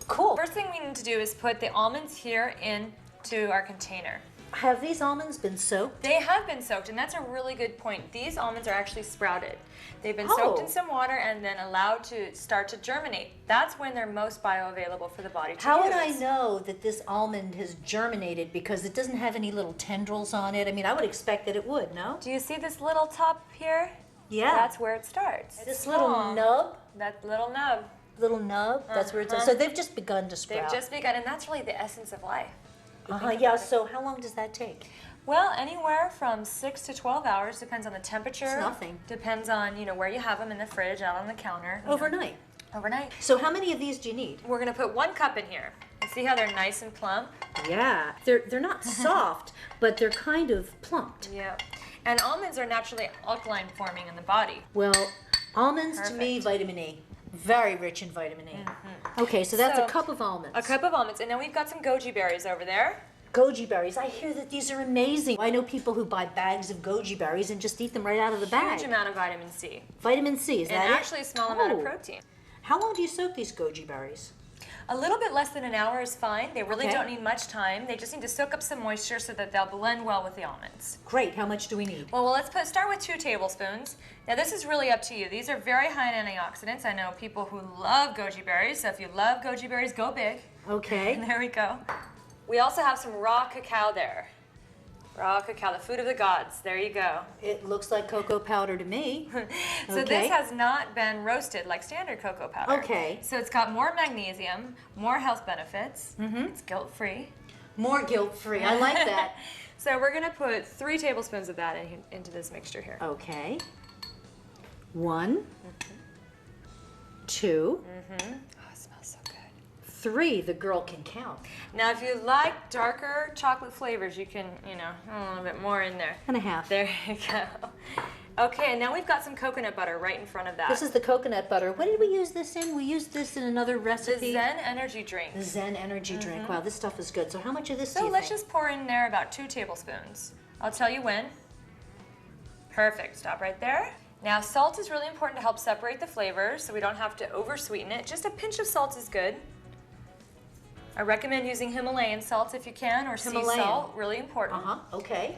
Cool. First thing we need to do is put the almonds here into our container. Have these almonds been soaked? They have been soaked, and that's a really good point. These almonds are actually sprouted. They've been soaked in some water and then allowed to start to germinate. That's when they're most bioavailable for the body to How would I use. know that this almond has germinated because it doesn't have any little tendrils on it? I mean, I would expect that it would, no? Do you see this little top here? Yeah. That's where it starts. This It's little small. nub, That little nub. that's where it's. So they've just begun to sprout. They've just begun, and that's really the essence of life. Yeah. So how long does that take? Well, anywhere from 6 to 12 hours, depends on the temperature. It's nothing. Depends on, where you have them in the fridge, out on the counter. Overnight. Overnight. So how many of these do you need? We're gonna put 1 cup in here. And see how they're nice and plump? Yeah. They're not soft, but they're kind of plumped. Yeah. And almonds are naturally alkaline forming in the body. Well, almonds to me, Perfect. vitamin E. Very rich in vitamin E. Okay, so that's So, a cup of almonds. A cup of almonds, and then we've got some goji berries over there. Goji berries. I hear that these are amazing. I know people who buy bags of goji berries and just eat them right out of the bag. Huge amount of vitamin C. Vitamin C, is And that it? actually a small amount of Oh. protein. How long do you soak these goji berries? A little bit less than an hour is fine. They really Okay. don't need much time. They just need to soak up some moisture so that they'll blend well with the almonds. Great. How much do we need? Well, let's start with 2 tablespoons. Now, this is really up to you. These are very high in antioxidants. I know people who love goji berries, so if you love goji berries, go big. Okay. There we go. We also have some raw cacao there. Raw cacao, the food of the gods. There you go. It looks like cocoa powder to me. So Okay. this has not been roasted like standard cocoa powder. Okay. So it's got more magnesium, more health benefits. It's guilt-free. More guilt-free. I like that. So we're gonna put 3 tablespoons of that into this mixture here. Okay. 1, 2, Oh, it smells so good. 3. The girl can count. Now, if you like darker chocolate flavors, you can, a little bit more in there. And a half. There you go. Okay, and now we've got some coconut butter right in front of that. This is the coconut butter. What did we use this in? We used this in another the recipe. Zen Energy drink. The Zen energy drink. Wow, this stuff is good. So how much of this do So you let's think? just pour in there about 2 tablespoons. I'll tell you when. Perfect, stop right there. Now salt is really important to help separate the flavors so we don't have to over sweeten it. Just a pinch of salt is good. I recommend using Himalayan salt if you can, or sea Himalayan. salt, really important. Okay.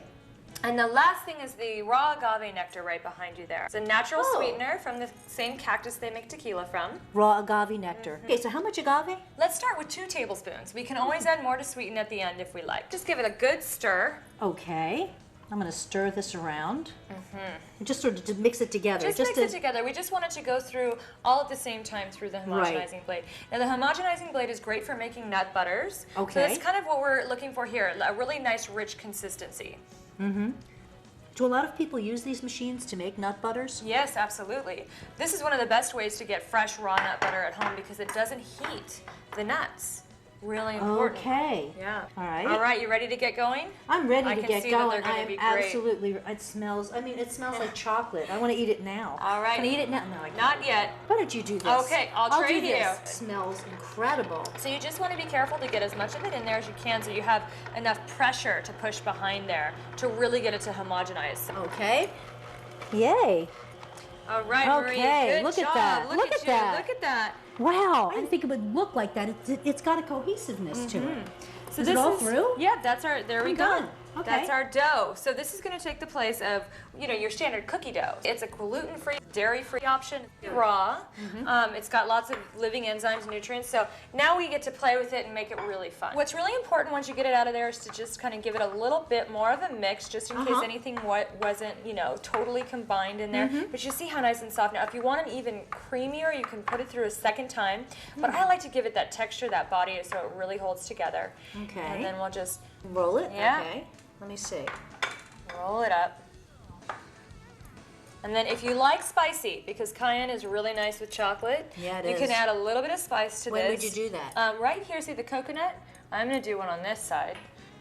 And the last thing is the raw agave nectar right behind you there. It's a natural Oh. sweetener from the same cactus they make tequila from. Raw agave nectar. Okay, so how much agave? Let's start with 2 tablespoons. We can always add more to sweeten at the end if we like. Just give it a good stir. Okay. I'm going to stir this around. Just sort of to mix it together. Just mix it together. We just want it to go through all at the same time through the homogenizing blade. Now the homogenizing blade is great for making nut butters. Okay. So that's kind of what we're looking for here, a really nice rich consistency. Do a lot of people use these machines to make nut butters? Yes, absolutely. This is one of the best ways to get fresh raw nut butter at home because it doesn't heat the nuts. Really important. Okay. Yeah. All right. All right, you ready to get going? I'm ready I to can get see that going. they're gonna I am be great. absolutely. It smells. I mean, it smells like chocolate. I want to eat it now. All right. Can I eat it now? No, I can't. Not yet. Why don't you do this? Okay, I'll trade do you. this. It smells incredible. So you just want to be careful to get as much of it in there as you can so you have enough pressure to push behind there to really get it to homogenize. Okay. Yay. All right, Okay, Marie, good look at job. that. Look Look at at you. that. Look at that. Wow. I didn't think it would look like that. It's got a cohesiveness to it. So Is this it all is, through? Yeah, that's our, there we I'm go. done. Okay. That's our dough. So this is going to take the place of, your standard cookie dough. It's a gluten-free, dairy-free option, raw. It's got lots of living enzymes and nutrients. So now we get to play with it and make it really fun. What's really important once you get it out of there is to just kind of give it a little bit more of a mix, just in case anything wasn't, totally combined in there. But you see how nice and soft. Now, if you want it even creamier, you can put it through a second time. But I like to give it that texture, that body, so it really holds together. Okay. And then we'll just Roll it? Yeah. Okay. Let me see. roll it up. And then if you like spicy, because cayenne is really nice with chocolate, Yeah, it you is. can add a little bit of spice to this. When would you do that? Right here, see the coconut? I'm going to do one on this side.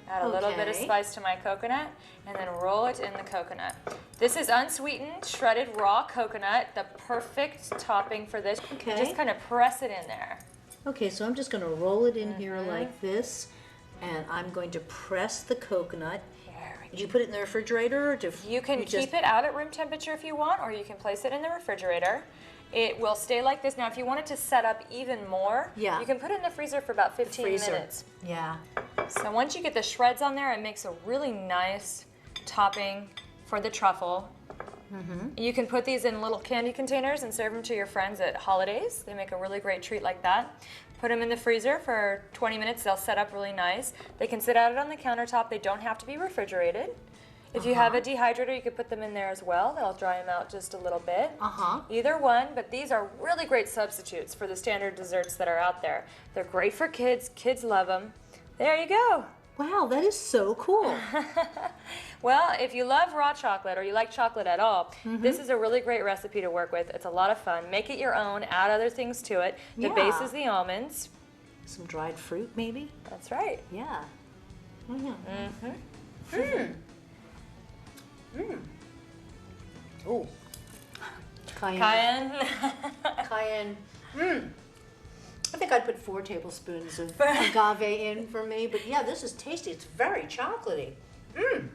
Add a little bit of Okay. spice to my coconut, and then roll it in the coconut. This is unsweetened, shredded raw coconut, the perfect topping for this. Okay. You just kind of press it in there. Okay, so I'm just going to roll it in here like this, and I'm going to press the coconut. Did you put it in the refrigerator? Or You can keep it out at room temperature if you want, or you can place it in the refrigerator. It will stay like this. Now, if you want it to set up even more, Yeah. you can put it in the freezer for about 15 freezer. minutes. Yeah. So once you get the shreds on there, it makes a really nice topping for the truffle. You can put these in little candy containers and serve them to your friends at holidays. They make a really great treat like that. Put them in the freezer for 20 minutes. They'll set up really nice. They can sit out on the countertop. They don't have to be refrigerated. If you have a dehydrator, you could put them in there as well. They'll dry them out just a little bit. Either one, but these are really great substitutes for the standard desserts that are out there. They're great for kids. Kids love them. There you go. Wow, that is so cool. Well, if you love raw chocolate or you like chocolate at all, this is a really great recipe to work with. It's a lot of fun. Make it your own. Add other things to it. The base Yeah. is the almonds. Some dried fruit, maybe? That's right. Yeah. Oh. Cayenne. Cayenne. Cayenne. I think I'd put 4 tablespoons of agave in for me, but yeah, this is tasty. It's very chocolatey.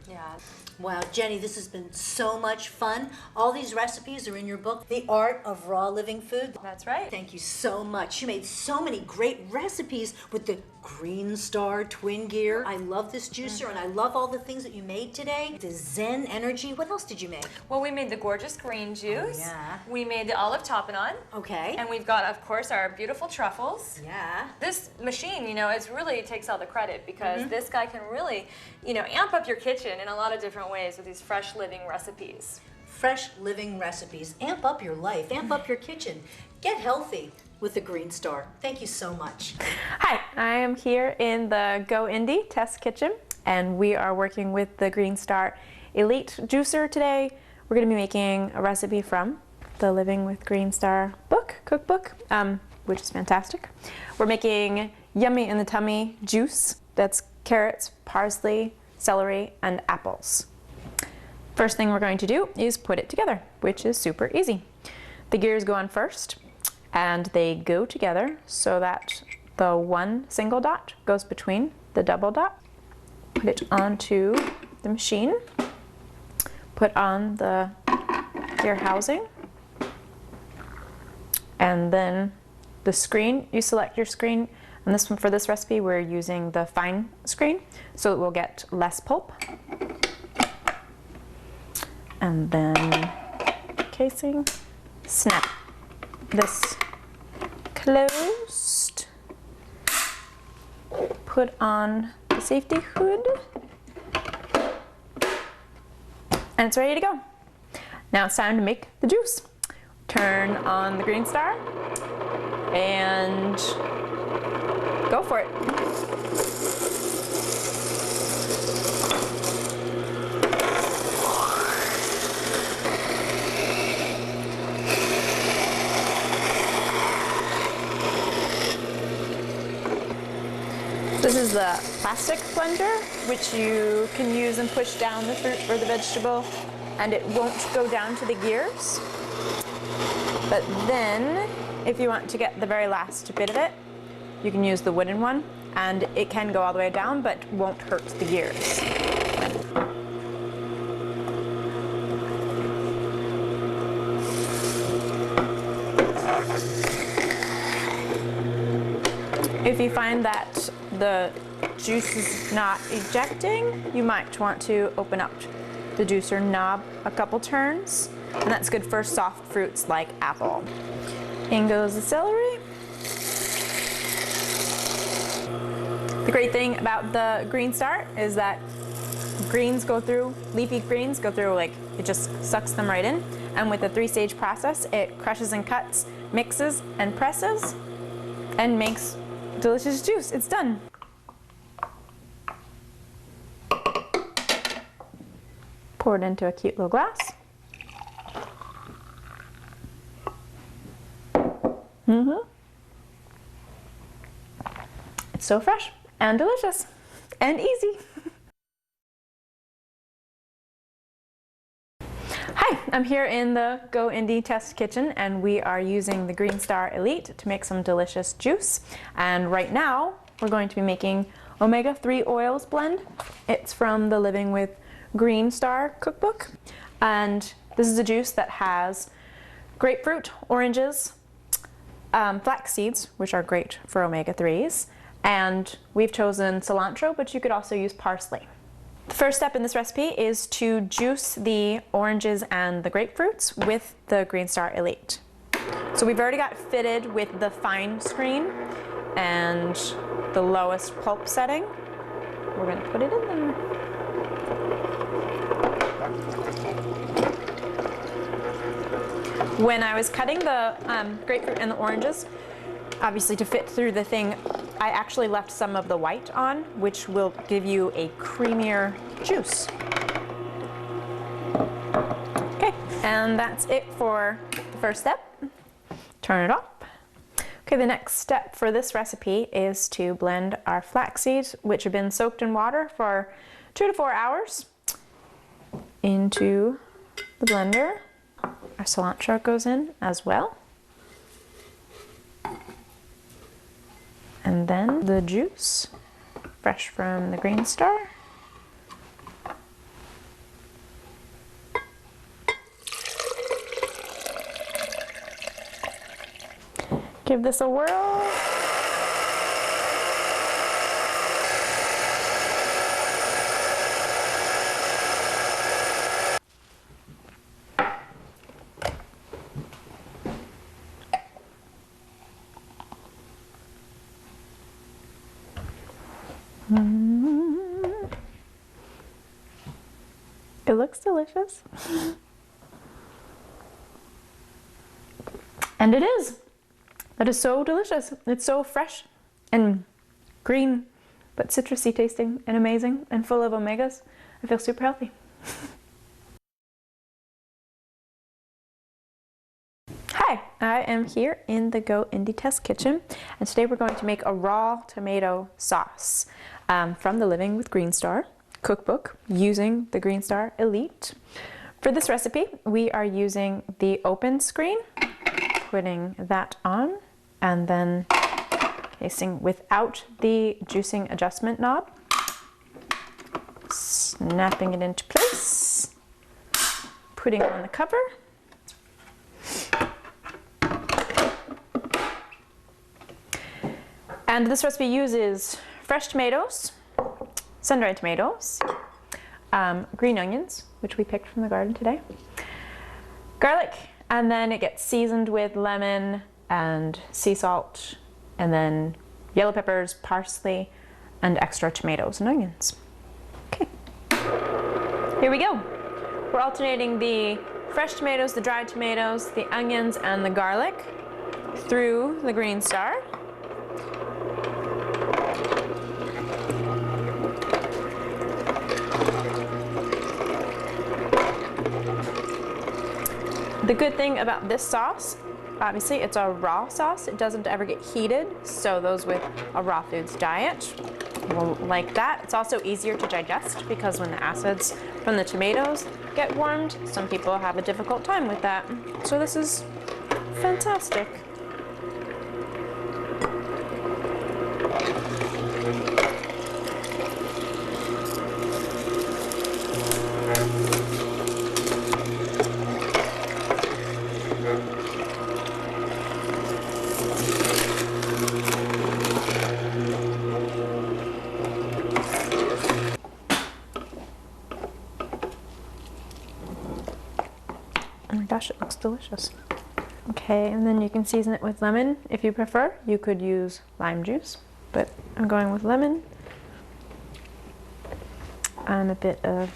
Yeah. Wow, Jenny, this has been so much fun. All these recipes are in your book, The Art of Raw Living Food. That's right. Thank you so much. You made so many great recipes with the Green Star Twin Gear. I love this juicer, and I love all the things that you made today. The Zen Energy. What else did you make? Well, we made the gorgeous green juice. yeah. We made the olive tapenade. Okay. And we've got, of course, our beautiful truffles. Yeah. This machine, it really takes all the credit because this guy can really, amp up your your kitchen in a lot of different ways with these fresh living recipes. Fresh living recipes. Amp up your life, amp up your kitchen. Get healthy with the Green Star. Thank you so much. Hi, I am here in the Go Indie test kitchen, and we are working with the Green Star Elite Juicer today. We're going to be making a recipe from the Living with Green Star cookbook, which is fantastic. We're making yummy in the tummy juice. That's carrots, parsley, celery, and apples. First thing we're going to do is put it together, which is super easy. The gears go on first, and they go together so that the one single dot goes between the double dot. Put it onto the machine. Put on the gear housing. And then the screen, you select your screen. And this one, for this recipe, we're using the fine screen, so it will get less pulp. And then casing, snap this closed, put on the safety hood, and it's ready to go. Now it's time to make the juice. Turn on the Green Star and go for it. This is the plastic blender, which you can use and push down the fruit or the vegetable, and it won't go down to the gears. But then, if you want to get the very last bit of it, you can use the wooden one, and it can go all the way down, but won't hurt the gears. If you find that the juice is not ejecting, you might want to open up the juicer knob a couple turns, and that's good for soft fruits like apple. In goes the celery. The great thing about the Green Star is that greens go through, leafy greens go through, like it just sucks them right in. And with the 3-stage process, it crushes and cuts, mixes and presses, and makes delicious juice. It's done. Pour it into a cute little glass. It's so fresh and delicious and easy. Hi, I'm here in the Go Indie test kitchen, and we are using the Green Star Elite to make some delicious juice. And right now we're going to be making omega-3 oils blend. It's from the Living with Green Star cookbook, and this is a juice that has grapefruit, oranges, flax seeds, which are great for omega-3s, and we've chosen cilantro, but you could also use parsley. The first step in this recipe is to juice the oranges and the grapefruits with the Green Star Elite. So we've already got fitted with the fine screen and the lowest pulp setting. We're going to put it in there. When I was cutting the grapefruit and the oranges, obviously to fit through the thing, I actually left some of the white on, which will give you a creamier juice. Okay, and that's it for the first step. Turn it off. Okay, the next step for this recipe is to blend our flax seeds, which have been soaked in water for 2 to 4 hours, into the blender. Our cilantro goes in as well. And then the juice, fresh from the Green Star. Give this a whirl. It looks delicious. And it is. It is so delicious. It's so fresh and green, but citrusy tasting and amazing and full of omegas. I feel super healthy. Hi, I am here in the Go Indie Test Kitchen, and today we're going to make a raw tomato sauce from the Living with Green Star cookbook using the Green Star Elite. For this recipe, we are using the open screen, putting that on, and then casing without the juicing adjustment knob, snapping it into place, putting on the cover. And this recipe uses fresh tomatoes, sun-dried tomatoes, green onions, which we picked from the garden today, garlic, and then it gets seasoned with lemon and sea salt, and then yellow peppers, parsley, and extra tomatoes and onions. Okay, here we go. We're alternating the fresh tomatoes, the dried tomatoes, the onions, and the garlic through the Green Star. The good thing about this sauce, obviously it's a raw sauce. It doesn't ever get heated, so those with a raw foods diet will like that. It's also easier to digest because when the acids from the tomatoes get warmed, some people have a difficult time with that. So this is fantastic. Oh my gosh, it looks delicious. Okay, and then you can season it with lemon if you prefer. You could use lime juice, but I'm going with lemon and a bit of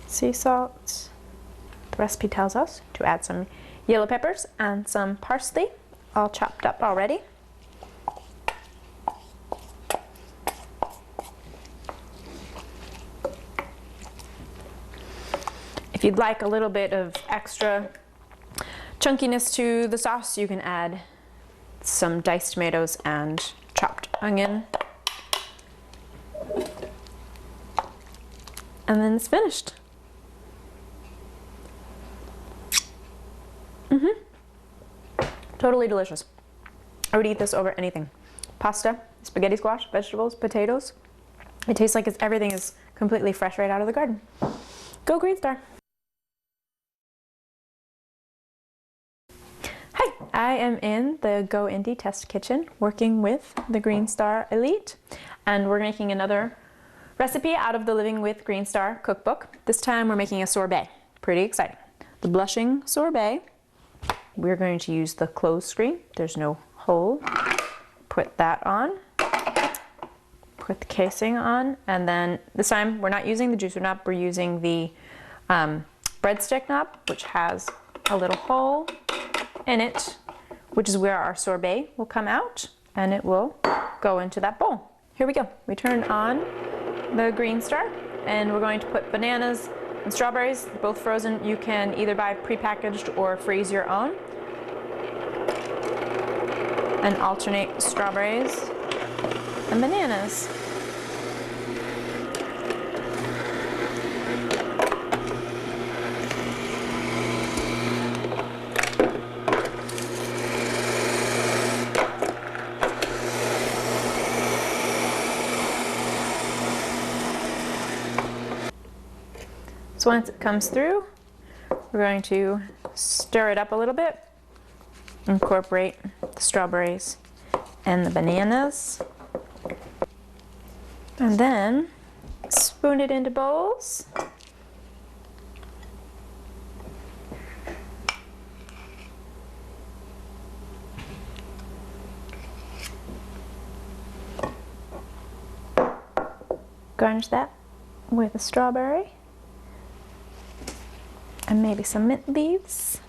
sea salt. The recipe tells us to add some yellow peppers and some parsley, all chopped up already. If you'd like a little bit of extra chunkiness to the sauce, you can add some diced tomatoes and chopped onion. And then it's finished. Totally delicious. I would eat this over anything. Pasta, spaghetti squash, vegetables, potatoes. It tastes like everything is completely fresh right out of the garden. Go Green Star. Hi, I am in the Go Indie Test Kitchen working with the Green Star Elite, and we're making another recipe out of the Living with Green Star cookbook. This time we're making a sorbet. Pretty exciting. The blushing sorbet. We're going to use the closed screen. There's no hole. Put that on. Put the casing on, and then this time we're not using the juicer knob, we're using the breadstick knob, which has a little hole in it, which is where our sorbet will come out, and it will go into that bowl. Here we go. We turn on the Green Star, and we're going to put bananas and strawberries, both frozen. You can either buy prepackaged or freeze your own, and alternate strawberries and bananas. So once it comes through, we're going to stir it up a little bit, incorporate the strawberries and the bananas, and then spoon it into bowls. Garnish that with a strawberry And maybe some mint leaves.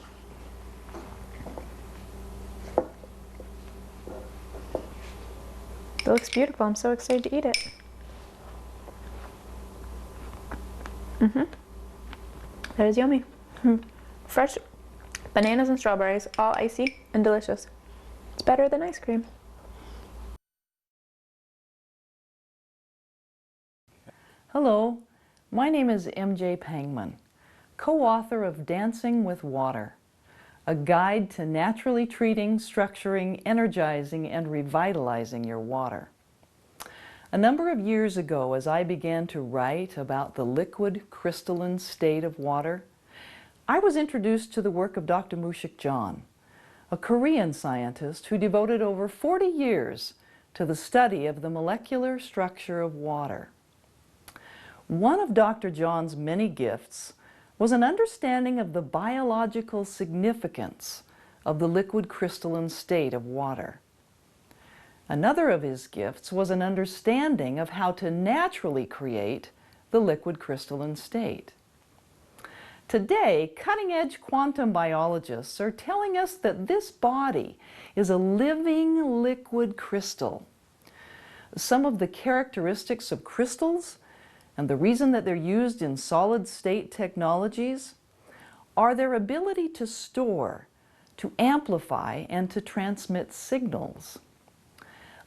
It looks beautiful. I'm so excited to eat it. That is yummy. Fresh bananas and strawberries, all icy and delicious. It's better than ice cream. Hello, my name is MJ Pangman, co-author of Dancing with Water, a guide to naturally treating, structuring, energizing, and revitalizing your water. A number of years ago, as I began to write about the liquid crystalline state of water, I was introduced to the work of Dr. Mushik John, a Korean scientist who devoted over 40 years to the study of the molecular structure of water. One of Dr. John's many gifts was an understanding of the biological significance of the liquid crystalline state of water. Another of his gifts was an understanding of how to naturally create the liquid crystalline state. Today, cutting-edge quantum biologists are telling us that this body is a living liquid crystal. Some of the characteristics of crystals and the reason that they're used in solid-state technologies are their ability to store, to amplify, and to transmit signals.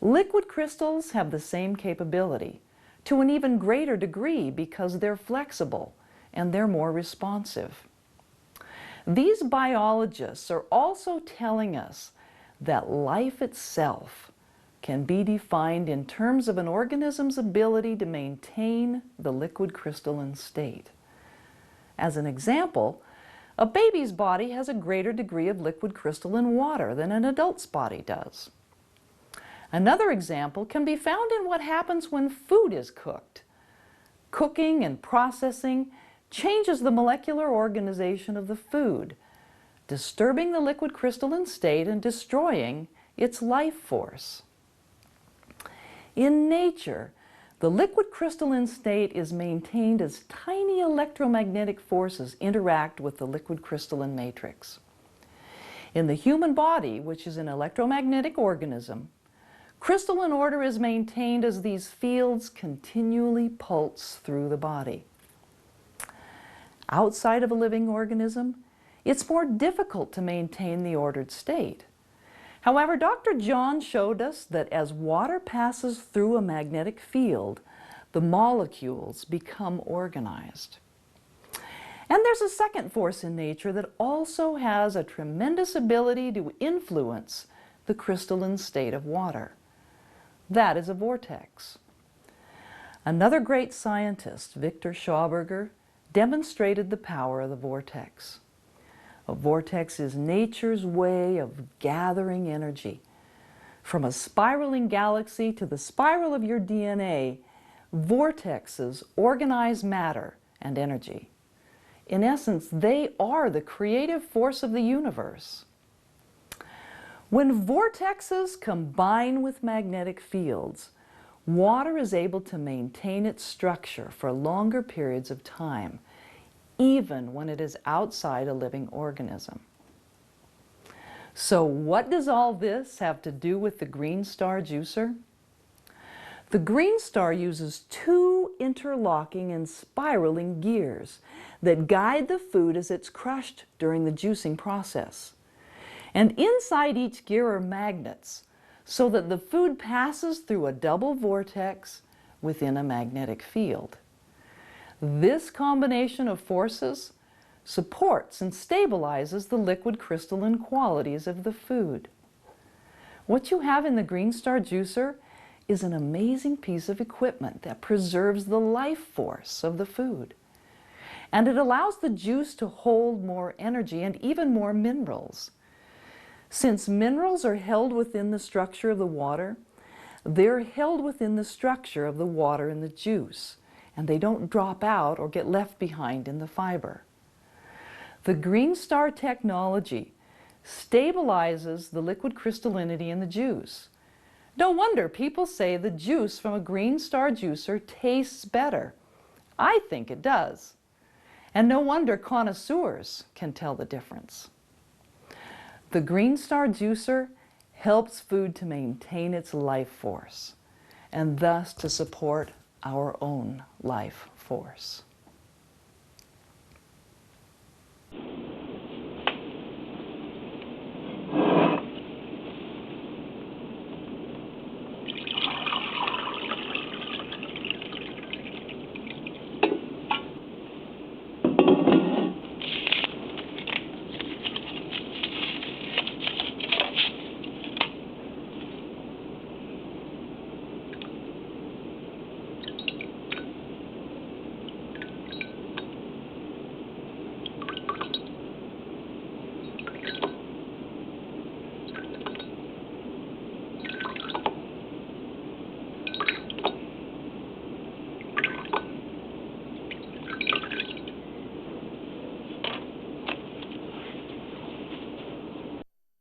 Liquid crystals have the same capability, to an even greater degree because they're flexible and they're more responsive. These biologists are also telling us that life itself can be defined in terms of an organism's ability to maintain the liquid crystalline state. As an example, a baby's body has a greater degree of liquid crystalline water than an adult's body does. Another example can be found in what happens when food is cooked. Cooking and processing changes the molecular organization of the food, disturbing the liquid crystalline state and destroying its life force. In nature, the liquid crystalline state is maintained as tiny electromagnetic forces interact with the liquid crystalline matrix. In the human body, which is an electromagnetic organism, crystalline order is maintained as these fields continually pulse through the body. Outside of a living organism, it's more difficult to maintain the ordered state. However, Dr. John showed us that as water passes through a magnetic field, the molecules become organized. And there's a second force in nature that also has a tremendous ability to influence the crystalline state of water. That is a vortex. Another great scientist, Victor Schauberger, demonstrated the power of the vortex. A vortex is nature's way of gathering energy. From a spiraling galaxy to the spiral of your DNA, vortexes organize matter and energy. In essence, they are the creative force of the universe. When vortexes combine with magnetic fields, water is able to maintain its structure for longer periods of time, even when it is outside a living organism. So what does all this have to do with the Green Star juicer? The Green Star uses two interlocking and spiraling gears that guide the food as it's crushed during the juicing process. And inside each gear are magnets, so that the food passes through a double vortex within a magnetic field. This combination of forces supports and stabilizes the liquid crystalline qualities of the food. What you have in the Green Star juicer is an amazing piece of equipment that preserves the life force of the food. And it allows the juice to hold more energy and even more minerals. Since minerals are held within the structure of the water, they're held within the structure of the water in the juice, and they don't drop out or get left behind in the fiber. The Green Star technology stabilizes the liquid crystallinity in the juice. No wonder people say the juice from a Green Star juicer tastes better. I think it does. And no wonder connoisseurs can tell the difference. The Green Star Juicer helps food to maintain its life force and thus to support our own life force.